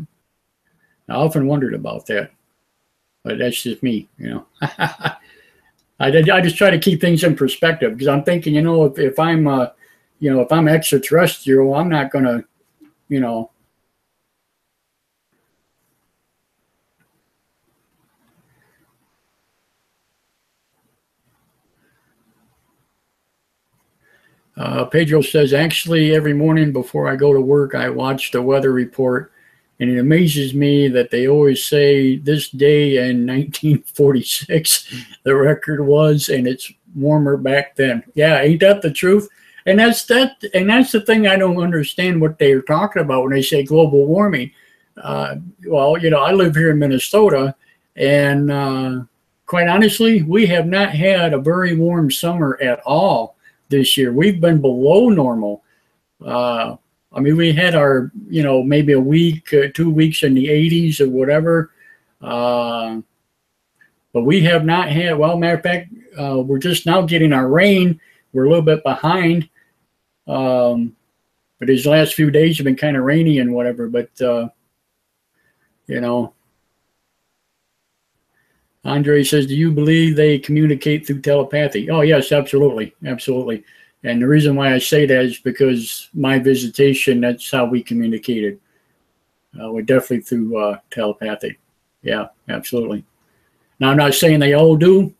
S3: I often wondered about that, but that's just me, you know. I just try to keep things in perspective, because I'm thinking, you know, if I'm, you know, if I'm extraterrestrial, I'm not going to, you know, Pedro says, actually, every morning before I go to work, I watch the weather report, and it amazes me that they always say this day in 1946, the record was, and it's warmer back then. Yeah, ain't that the truth? And that's the thing I don't understand what they're talking about when they say global warming. Well, you know, I live here in Minnesota, and quite honestly, we have not had a very warm summer at all this year. We've been below normal. I mean, we had our, you know, maybe a week, 2 weeks in the 80s or whatever. But we have not had, well, matter of fact, we're just now getting our rain. We're a little bit behind. But these last few days have been kind of rainy and whatever. But, you know, Andre says, do you believe they communicate through telepathy? Oh, yes, absolutely. Absolutely. And the reason why I say that is because my visitation, that's how we communicated. We're definitely through telepathy. Yeah, absolutely. Now, I'm not saying they all do,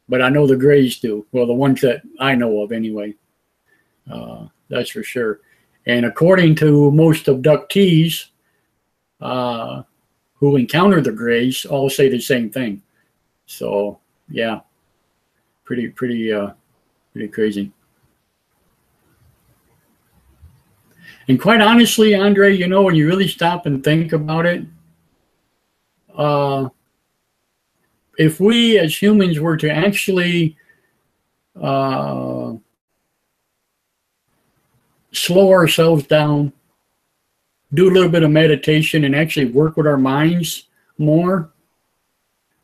S3: but I know the Greys do. Well, the ones that I know of anyway. That's for sure. And according to most abductees, who encounter the Greys all say the same thing. So yeah, pretty crazy. And quite honestly, Andre, you know, when you really stop and think about it, if we as humans were to actually slow ourselves down, do a little bit of meditation, and actually work with our minds more,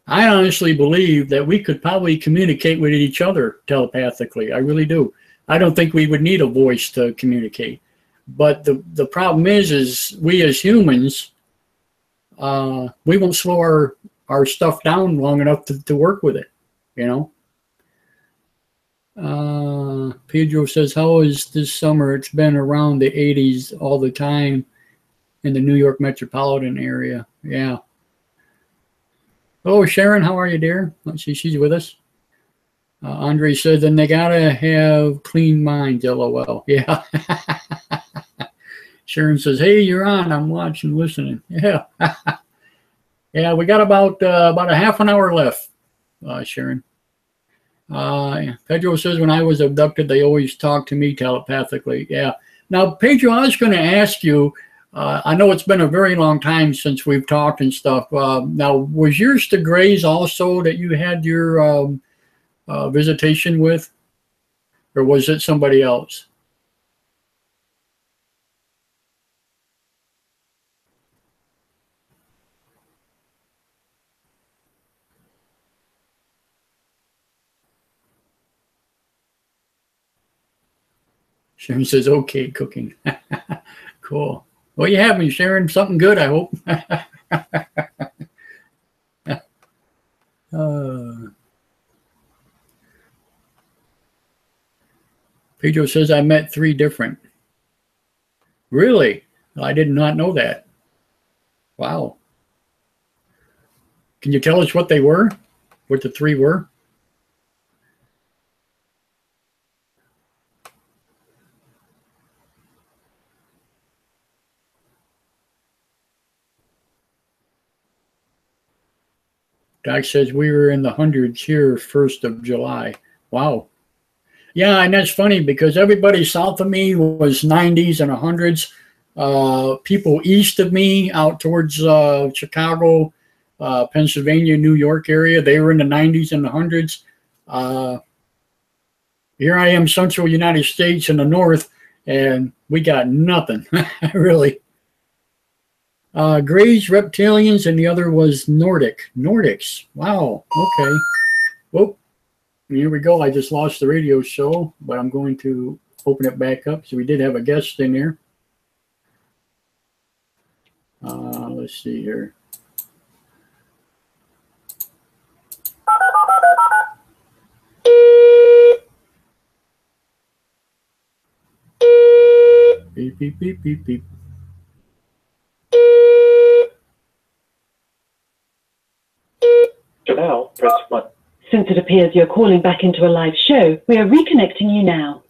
S3: I honestly believe that we could probably communicate with each other telepathically. I really do. I don't think we would need a voice to communicate. But the problem is we as humans, we won't slow our stuff down long enough to work with it, you know? Pedro says, how is this summer? It's been around the 80s all the time in the New York metropolitan area. Yeah. Oh, Sharon, how are you, dear? Let's see, she's with us. Andre said, then they gotta have clean minds, LOL. Yeah. Sharon says, hey, you're on. I'm watching, listening. Yeah. Yeah, we got about a half an hour left, Sharon. Pedro says, when I was abducted, they always talked to me telepathically. Yeah. Now, Pedro, I was going to ask you, I know it's been a very long time since we've talked and stuff. Now, was yours the Greys also that you had your visitation with? Or was it somebody else? Sharon says, okay, cooking. Cool. Well, you have me, Sharon. Something good, I hope. Pedro says, I met 3 different. Really? I did not know that. Wow. Can you tell us what they were? What the 3 were? Doc says we were in the hundreds here 1st of July. Wow. Yeah, and that's funny because everybody south of me was 90s and 100s. People east of me out towards Chicago, Pennsylvania, New York area, they were in the 90s and the 100s. Here I am, central United States in the north, and we got nothing, really. Greys, reptilians, and the other was Nordic. Nordics. Wow. Okay. Whoop. Here we go. I just lost the radio show, but I'm going to open it back up. So we did have a guest in there. Let's see here. Beep, beep, beep, beep, beep.
S2: Now, press 1.
S1: Since it appears you're calling back into a live show, we are reconnecting you now.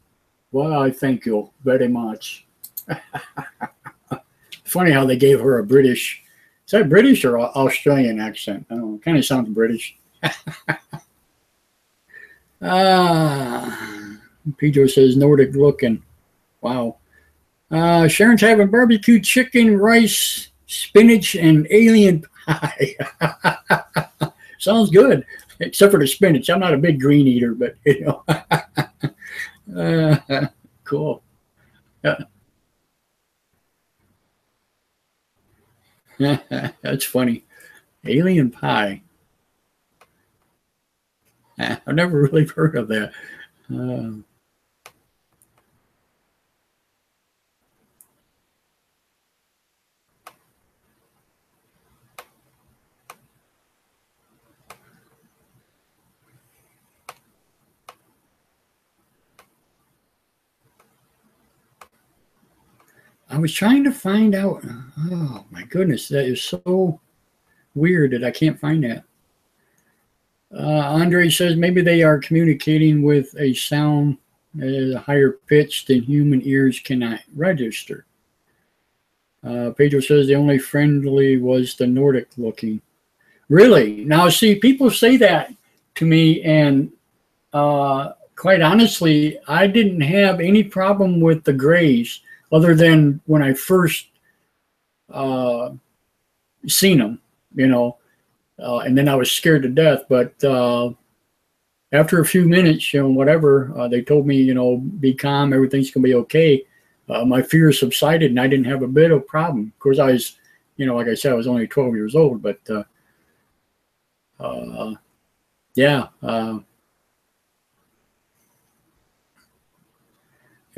S3: Well, I thank you very much. Funny how they gave her a British, is that British or Australian accent? I don't know, kind of sounds British. Pedro says Nordic looking. Wow. Sharon's having barbecue chicken, rice, spinach, and alien pie. Sounds good, except for the spinach. I'm not a big green eater, but you know. Cool. That's funny. Alien pie. I've never really heard of that. I was trying to find out. Oh my goodness, that is so weird that I can't find that. Andre says maybe they are communicating with a sound at a higher pitch than human ears cannot register. Pedro says the only friendly was the Nordic looking. Really? Now, see, people say that to me, and quite honestly, I didn't have any problem with the grays, other than when I first seen them, and then I was scared to death. But after a few minutes, whatever, they told me, be calm, everything's gonna be okay. My fear subsided, and I didn't have a bit of problem. Of course, I was, like I said, I was only 12 years old, but yeah.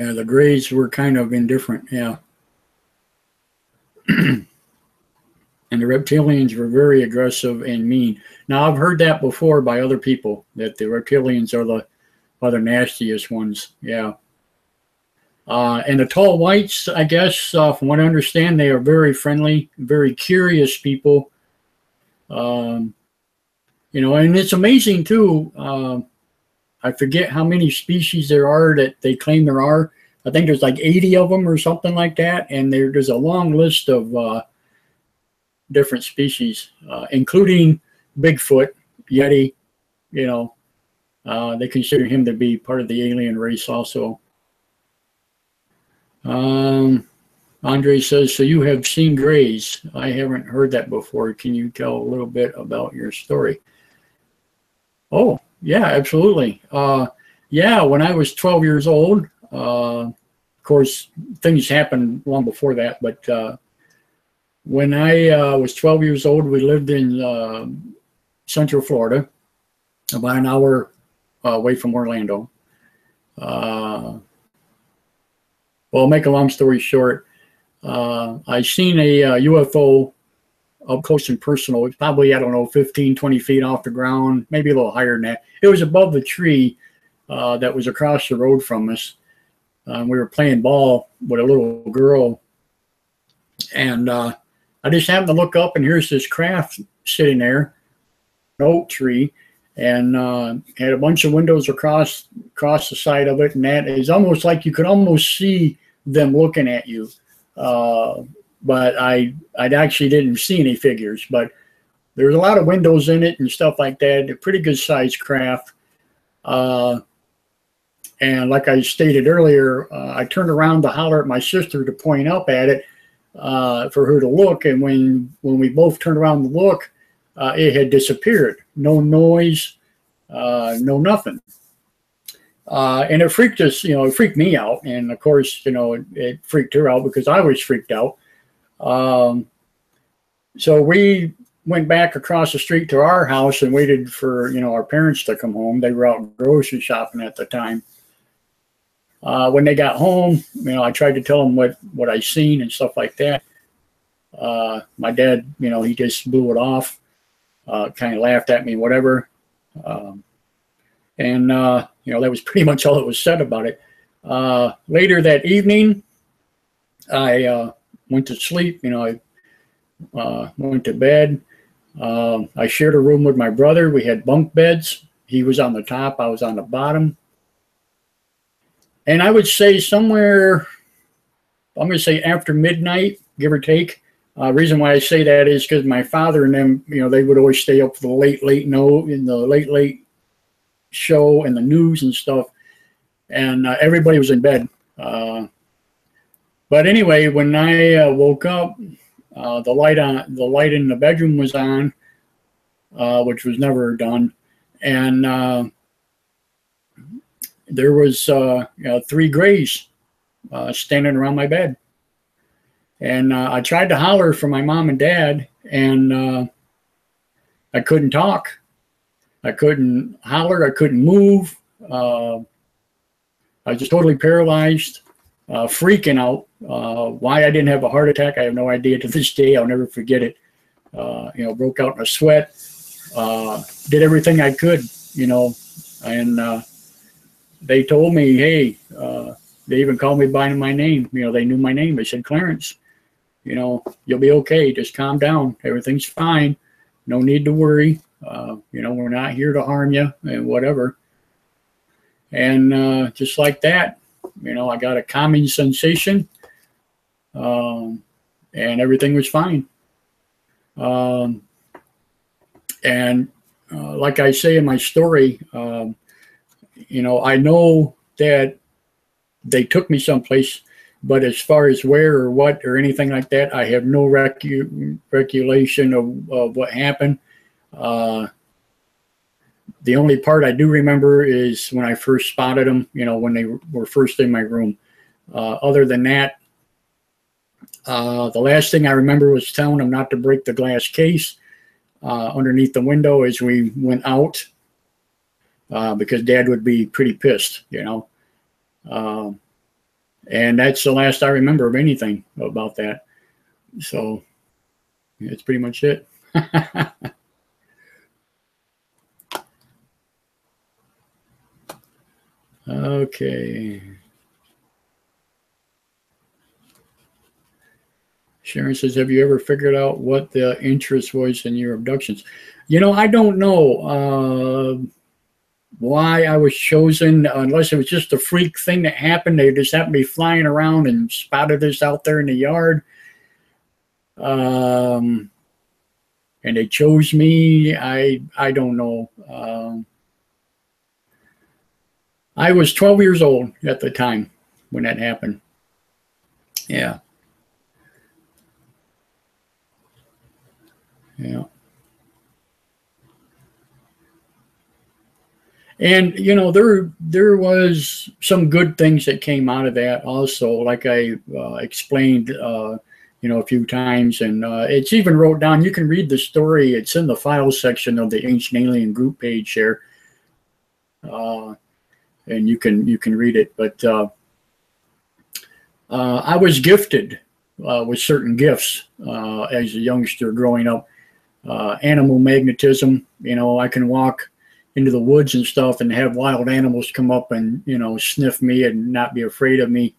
S3: Yeah, the grays were kind of indifferent, yeah. And the reptilians were very aggressive and mean. Now, I've heard that before by other people, that the reptilians are the nastiest ones, yeah. And the tall whites, I guess, from what I understand, they are very friendly, very curious people. And it's amazing, too. I forget how many species there are that they claim there are. I think there's like 80 of them or something like that. And there's a long list of different species, including Bigfoot, Yeti. They consider him to be part of the alien race also. Andre says, so you have seen grays. I haven't heard that before. Can you tell a little bit about your story? Oh, yeah, absolutely. Yeah, when I was 12 years old, of course, things happened long before that, but when I was 12 years old, we lived in Central Florida, about an hour away from Orlando. Well, make a long story short, I seen a UFO up close and personal. It's probably, I don't know, 15, 20 feet off the ground, maybe a little higher than that. It was above the tree that was across the road from us. We were playing ball with a little girl, and I just happened to look up, and here's this craft sitting there, an oak tree, and had a bunch of windows across the side of it, and that is almost like you could almost see them looking at you. But I actually didn't see any figures, but there's a lot of windows in it and stuff like that. A pretty good sized craft. And like I stated earlier, I turned around to holler at my sister to point up at it for her to look. And when we both turned around to look, it had disappeared. No noise, no nothing. And it freaked us, it freaked me out. And of course, it freaked her out because I was freaked out. So we went back across the street to our house and waited for, our parents to come home. They were out grocery shopping at the time. When they got home, I tried to tell them what I seen and stuff like that. My dad, he just blew it off, kind of laughed at me, whatever. And that was pretty much all that was said about it. Later that evening, I went to sleep. I went to bed. I shared a room with my brother. We had bunk beds. He was on the top. I was on the bottom. And I would say somewhere, I'm going to say after midnight, give or take. Reason why I say that is because my father and them, they would always stay up for the late show and the news and stuff. And everybody was in bed. But anyway, when I woke up, the light in the bedroom was on, which was never done, and there was 3 grays standing around my bed. And I tried to holler for my mom and dad, and I couldn't talk. I couldn't holler. I couldn't move. I was just totally paralyzed, freaking out. Why I didn't have a heart attack, I have no idea to this day. I'll never forget it. Broke out in a sweat. Did everything I could, and they told me, hey, they even called me by my name. They knew my name. They said, Clarence, you'll be okay. Just calm down. Everything's fine. No need to worry. We're not here to harm you and whatever. And just like that, I got a calming sensation. and everything was fine. And like I say in my story, you know, I know that they took me someplace, but as far as where or what or anything like that, I have no recollection of what happened. The only part I do remember is when I first spotted them, you know, when they were first in my room. Other than that, the last thing I remember was telling them not to break the glass case underneath the window as we went out, because Dad would be pretty pissed, you know. And that's the last I remember of anything about that. So that's pretty much it. Okay. Sharon says, have you ever figured out what the interest was in your abductions? You know, I don't know why I was chosen, unless it was just a freak thing that happened. They just happened to be flying around and spotted us out there in the yard. And they chose me. I don't know. I was 12 years old at the time when that happened. Yeah. Yeah. And, you know, there was some good things that came out of that also, like I explained, you know, a few times. And it's even wrote down, you can read the story. It's in the files section of the Ancient Alien group page here. And you can read it. But I was gifted with certain gifts as a youngster growing up. Animal magnetism, you know, I can walk into the woods and stuff and have wild animals come up and, you know, sniff me and not be afraid of me.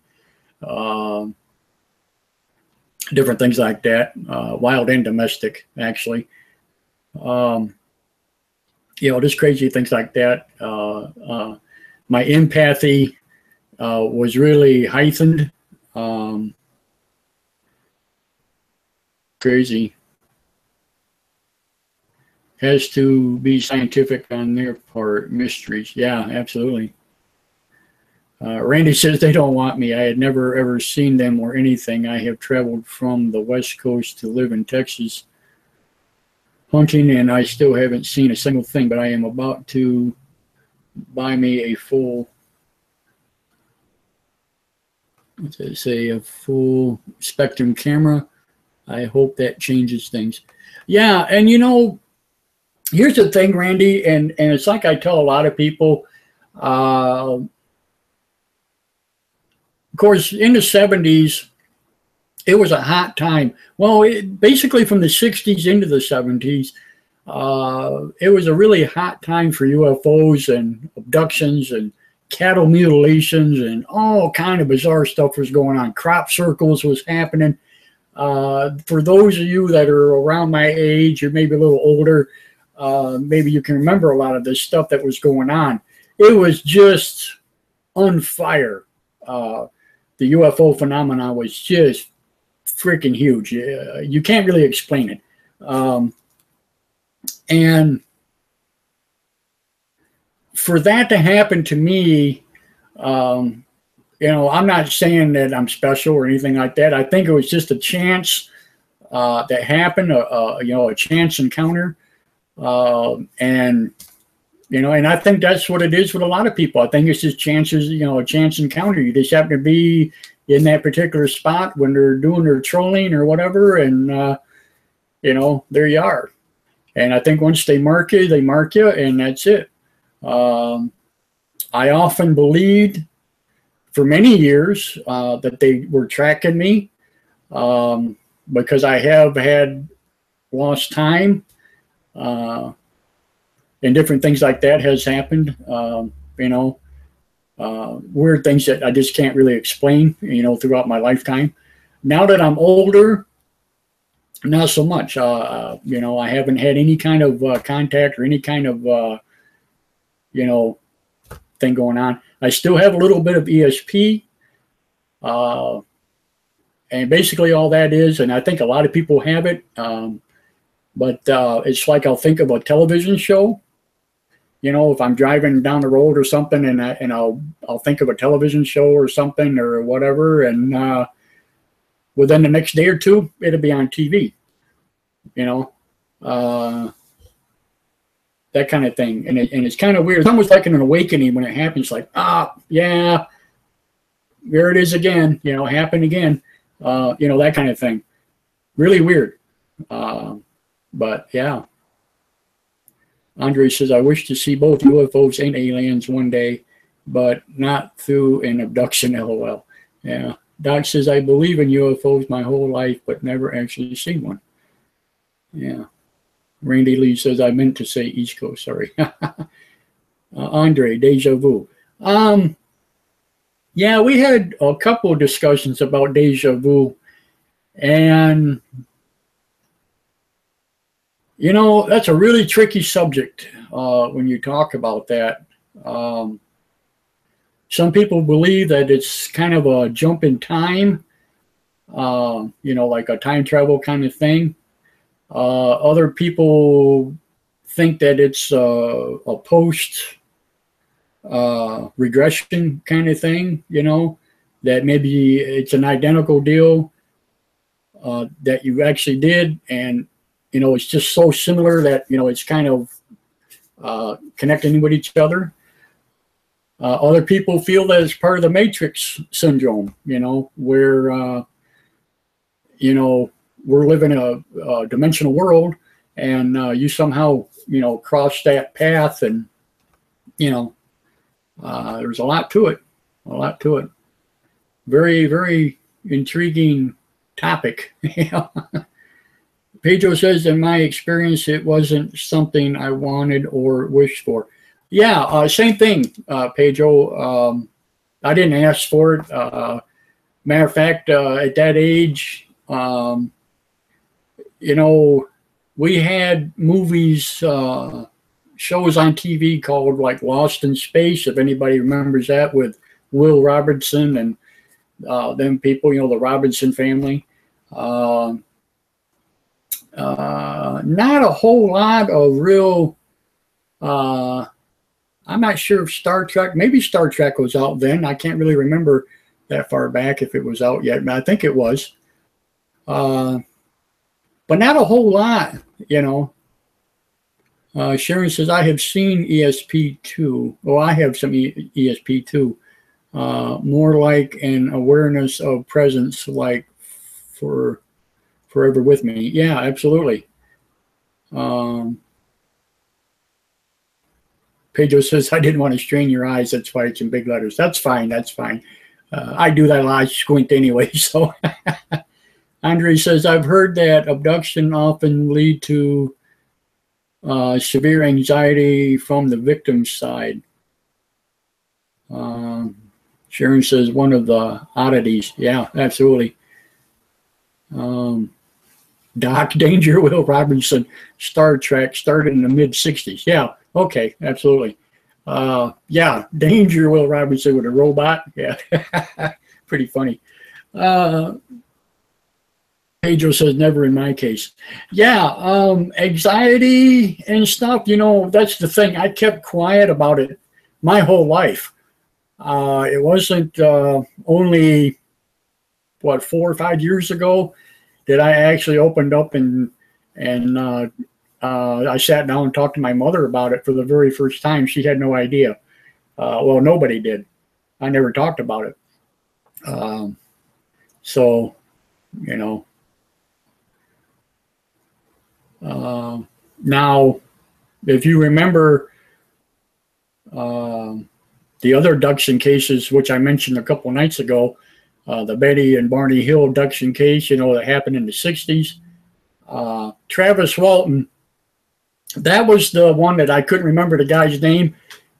S3: Different things like that, wild and domestic, actually. You know, just crazy things like that. My empathy was really heightened. Crazy. Has to be scientific on their part. Mysteries. Yeah, absolutely. Randy says they don't want me. I had never ever seen them or anything. I have traveled from the West Coast to live in Texas hunting, and I still haven't seen a single thing, but I am about to buy me a full, let's say, a full spectrum camera. I hope that changes things. Yeah, and you know, here's the thing, Randy, and it's like I tell a lot of people, of course, in the 70s, it was a hot time. Well, basically from the 60s into the 70s, it was a really hot time for UFOs and abductions and cattle mutilations and all kind of bizarre stuff was going on. Crop circles was happening. For those of you that are around my age or maybe a little older, maybe you can remember a lot of this stuff that was going on. It was just on fire. The UFO phenomena was just freaking huge. You can't really explain it. And for that to happen to me, you know, I'm not saying that I'm special or anything like that. I think it was just a chance that happened, you know, a chance encounter. And, you know, and I think that's what it is with a lot of people. I think it's just chances, you know, a chance encounter. You just happen to be in that particular spot when they're doing their trolling or whatever. And, you know, there you are. And I think once they mark you, and that's it. I often believed for many years that they were tracking me because I have had lost time and different things like that has happened. You know, weird things that I just can't really explain, you know, throughout my lifetime. Now that I'm older, not so much. You know, I haven't had any kind of contact or any kind of, you know, thing going on. I still have a little bit of ESP. And basically all that is, and I think a lot of people have it, but it's like I'll think of a television show. You know, if I'm driving down the road or something, and I'll think of a television show or something or whatever, and within the next day or two, it'll be on TV. You know, that kind of thing, and it's kind of weird. It's almost like an awakening when it happens. Like, yeah, there it is again. You know, it happened again. You know, that kind of thing. Really weird. But yeah. Andre says, I wish to see both UFOs and aliens one day, but not through an abduction, LOL. Yeah. Doc says, I believe in UFOs my whole life, but never actually seen one. Yeah. Randy Lee says, I meant to say East Coast, sorry. Andre, deja vu. Yeah, we had a couple of discussions about deja vu, and you know, that's a really tricky subject when you talk about that. Some people believe that it's kind of a jump in time, you know, like a time travel kind of thing. Other people think that it's a post regression kind of thing, you know, that maybe it's an identical deal that you actually did, and you know, it's just so similar that, you know, it's kind of connecting with each other. Other people feel that it's part of the Matrix syndrome, you know, where, you know, we're living a dimensional world, and you somehow, you know, cross that path, and, you know, there's a lot to it, Very, very intriguing topic. Pedro says, in my experience, it wasn't something I wanted or wished for. Yeah, same thing, Pedro. I didn't ask for it. Matter of fact, at that age, you know, we had movies, shows on TV called like Lost in Space, if anybody remembers that, with Will Robinson and them people, you know, the Robinson family. Not a whole lot of real, I'm not sure if Star Trek, maybe Star Trek was out then. I can't really remember that far back if it was out yet, but I think it was. But not a whole lot, you know. Sharon says, I have seen ESP2. Oh, I have some ESP2. More like an awareness of presence, like for forever with me. Yeah, absolutely. Pedro says, I didn't want to strain your eyes. That's why it's in big letters. That's fine. That's fine. I do that a lot. I squint anyway. So Andre says, I've heard that abduction often lead to severe anxiety from the victim's side. Sharon says, one of the oddities. Yeah, absolutely. Doc Danger Will Robinson, Star Trek, started in the mid-'60s. Yeah, okay, absolutely. Yeah, Danger Will Robinson with a robot. Yeah, pretty funny. Pedro says, never in my case. Yeah, anxiety and stuff, you know, that's the thing. I kept quiet about it my whole life. It wasn't only, what, 4 or 5 years ago that I actually opened up and I sat down and talked to my mother about it for the very first time. She had no idea. Well, nobody did. I never talked about it. So, you know. Now, if you remember the other abduction cases, which I mentioned a couple nights ago, the Betty and Barney Hill abduction case, you know, that happened in the 60s. Travis Walton, that was the one that I couldn't remember the guy's name.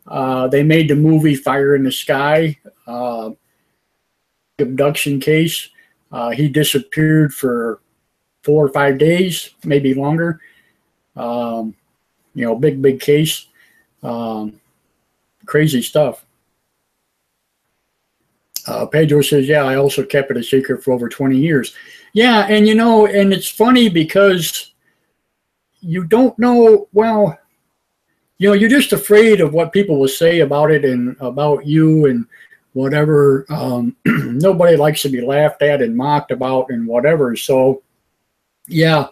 S3: They made the movie Fire in the Sky, abduction case. He disappeared for 4 or 5 days, maybe longer. You know, big case. Crazy stuff. Pedro says, yeah, I also kept it a secret for over 20 years. Yeah, and and it's funny because you don't know, well, you're just afraid of what people will say about it and about you and whatever. Nobody likes to be laughed at and mocked about and whatever. So, yeah.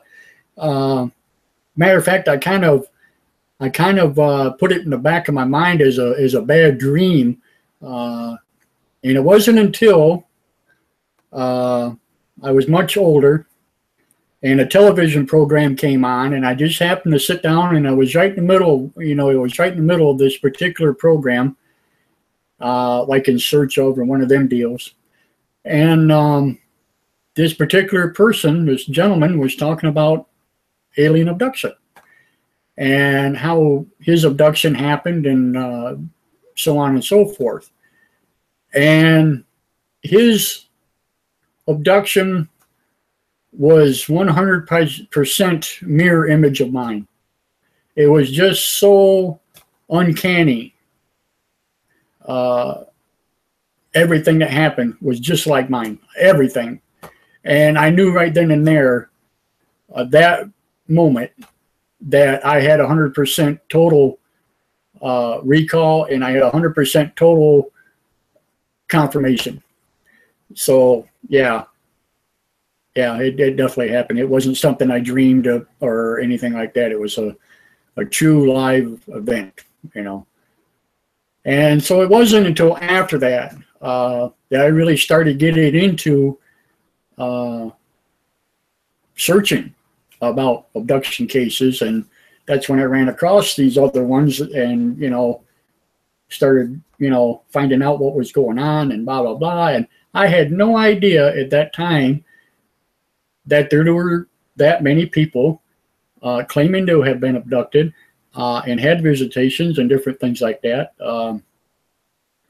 S3: Matter of fact, I kind of put it in the back of my mind as a bad dream. And it wasn't until I was much older and a television program came on, and I just happened to sit down, and I was right in the middle, it was right in the middle of this particular program, like In Search Of or one of them deals. And this particular person, this gentleman, was talking about alien abduction and how his abduction happened and so on and so forth. And his abduction was 100% mirror image of mine. It was just so uncanny. Everything that happened was just like mine. Everything. And I knew right then and there, that moment, that I had 100% total recall, and I had 100% total confirmation. So yeah, it definitely happened. It wasn't something I dreamed of or anything like that. It was a true live event, And so it wasn't until after that that I really started getting into searching about abduction cases, and that's when I ran across these other ones and started finding out what was going on and blah blah blah. And I had no idea at that time that there were that many people claiming to have been abducted and had visitations and different things like that.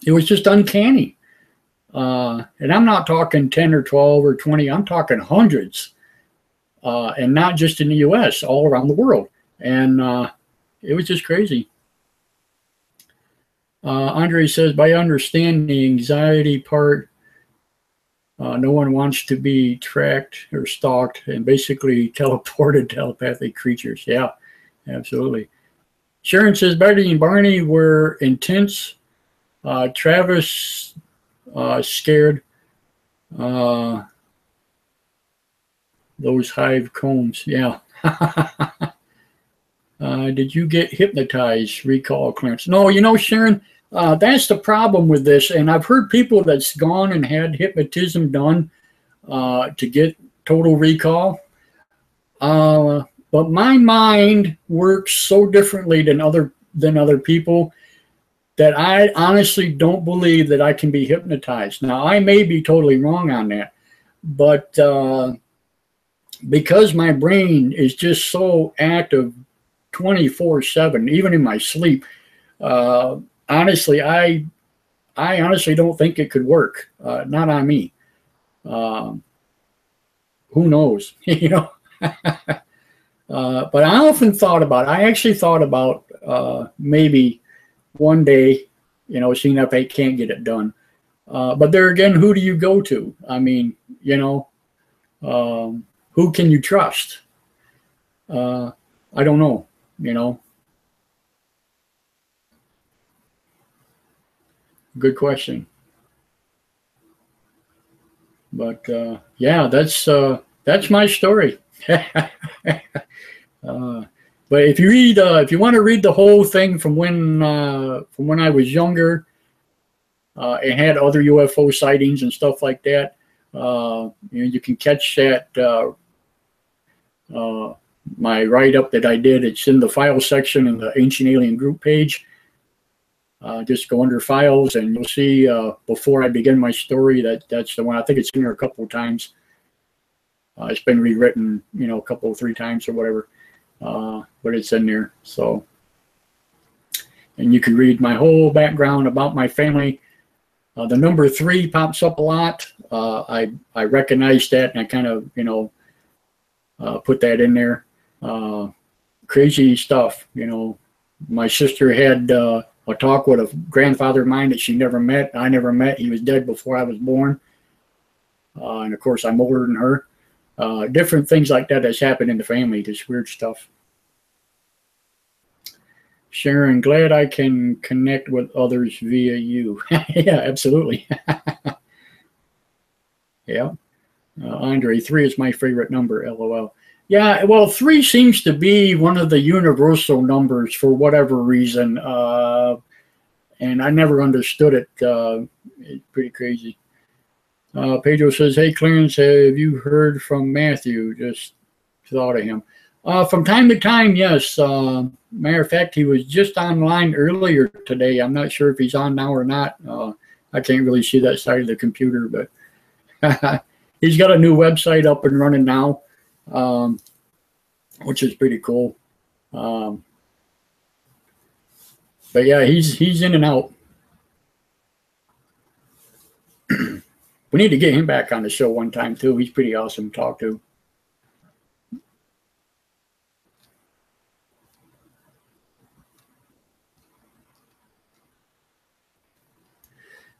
S3: It was just uncanny. And I'm not talking 10 or 12 or 20, I'm talking hundreds. And not just in the US, all around the world. And it was just crazy. Andre says, by understanding the anxiety part, no one wants to be tracked or stalked and basically teleported telepathic creatures. Yeah, absolutely. Sharon says, Betty and Barney were intense. Travis scared. Those hive combs. Yeah. Did you get hypnotized? Recall clearance. No, Sharon, that's the problem with this. And I've heard people that's gone and had hypnotism done to get total recall. But my mind works so differently than other people that I honestly don't believe that I can be hypnotized. Now, I may be totally wrong on that, but because my brain is just so active 24/7, even in my sleep, honestly, I honestly don't think it could work. Not on me. Who knows? But I often thought about, I actually thought about maybe one day, seeing if I can't get it done. But there again, who do you go to? I mean, who can you trust? I don't know, Good question. But yeah, that's my story. But if you read, if you want to read the whole thing from when I was younger and had other UFO sightings and stuff like that, you can catch that my write-up that I did. It's in the file section in the Ancient Alien Group page. Just go under files and you'll see before I begin my story that's the one. I think it's in there a couple of times. It's been rewritten, a couple, 3 times or whatever. But it's in there. So, and you can read my whole background about my family. The number 3 pops up a lot. I recognize that, and I kind of, put that in there. Crazy stuff. My sister had a a talk with a grandfather of mine that she never met. I never met. He was dead before I was born. And of course, I'm older than her. Different things like that has happened in the family, just weird stuff. Sharon, glad I can connect with others via you. Yeah, absolutely. Yeah. Andre, 3 is my favorite number, LOL. Yeah, well, 3 seems to be one of the universal numbers for whatever reason. And I never understood it. It's pretty crazy. Pedro says, hey, Clarence, have you heard from Matthew? Just thought of him. From time to time, yes. Matter of fact, he was just online earlier today. I'm not sure if he's on now or not. I can't really see that side of the computer, but he's got a new website up and running now, which is pretty cool. But yeah, he's in and out. We need to get him back on the show one time too. He's pretty awesome to talk to.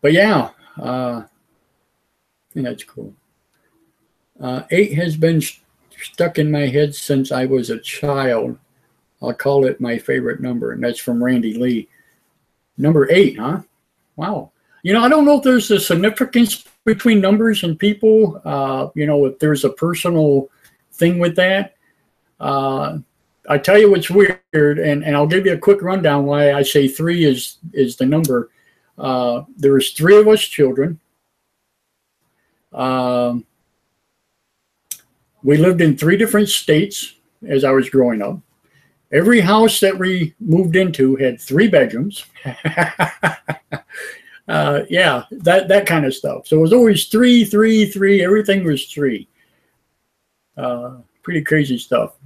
S3: But yeah, that's cool. 8 has been stuck in my head since I was a child. I'll call it my favorite number, and that's from Randy Lee. Number 8, huh? Wow. You know, I don't know if there's a significance between numbers and people. You know, if there's a personal thing with that. I tell you what's weird, and I'll give you a quick rundown why I say 3 is the number. There was 3 of us children. We lived in 3 different states as I was growing up. Every house that we moved into had 3 bedrooms. Yeah, that kind of stuff. So it was always 3, 3, 3. Everything was 3. Pretty crazy stuff.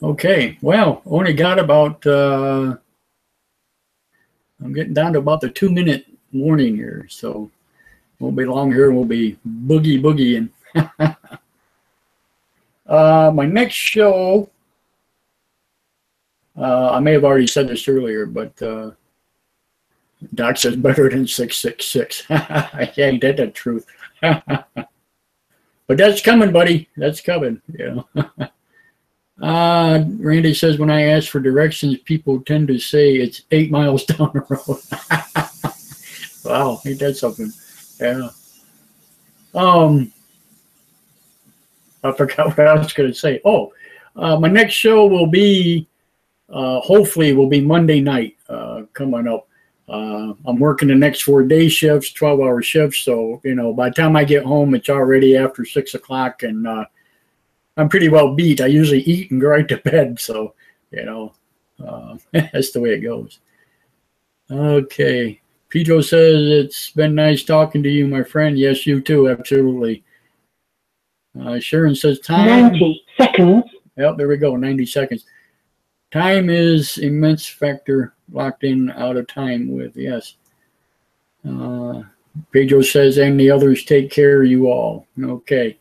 S3: Okay, well, only got about, I'm getting down to about the 2-minute warning here, so won't be long here. We'll be boogieing. My next show, I may have already said this earlier, but Doc says better than 666. Ain't that the truth? But that's coming, buddy. That's coming, you know. Randy says, when I ask for directions, people tend to say it's 8 miles down the road. Wow, ain't that something? Yeah. I forgot what I was going to say. Oh, my next show will be, hopefully, will be Monday night coming up. I'm working the next 4 day shifts, 12-hour shifts. So, you know, by the time I get home, it's already after 6 o'clock, and I'm pretty well beat. I usually eat and go right to bed. So, you know, that's the way it goes. Okay. Pedro says, it's been nice talking to you, my friend. Yes, you too. Absolutely. Sharon says, time.
S1: 90 seconds.
S3: Yep, there we go. 90 seconds. Time is immense factor. Locked in, out of time with. Yes. Pedro says, and the others, take care of you all. Okay.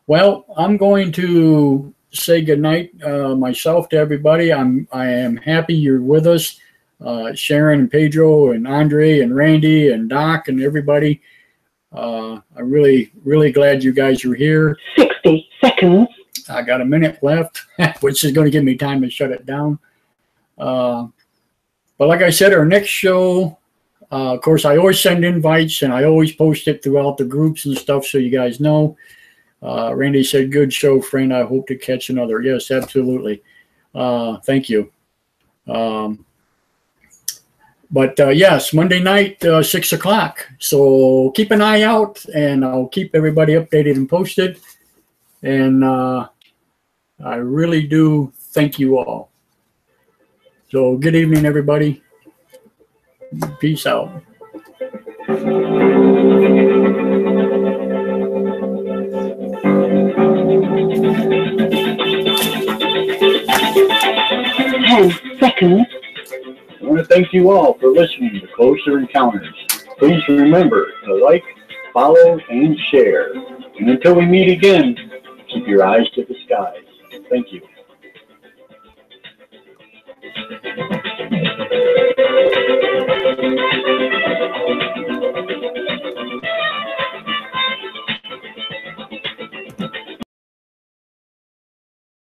S3: Well, I'm going to say goodnight myself to everybody. I am happy you're with us. Sharon and Pedro and Andre and Randy and Doc and everybody. I'm really, really glad you guys are here.
S1: 60 seconds.
S3: I got a minute left, which is going to give me time to shut it down. But like I said, our next show, of course, I always send invites and I always post it throughout the groups and stuff so you guys know. Randy said, good show, friend. I hope to catch another. Yes, absolutely. Thank you. But yes, Monday night, 6 o'clock. So keep an eye out, and I'll keep everybody updated and posted. And I really do thank you all. So good evening, everybody. Peace out.
S1: 10 seconds.
S2: thank you all for listening to Closer Encounters. Please remember to like, follow, and share. And until we meet again, keep your eyes to the skies. Thank you.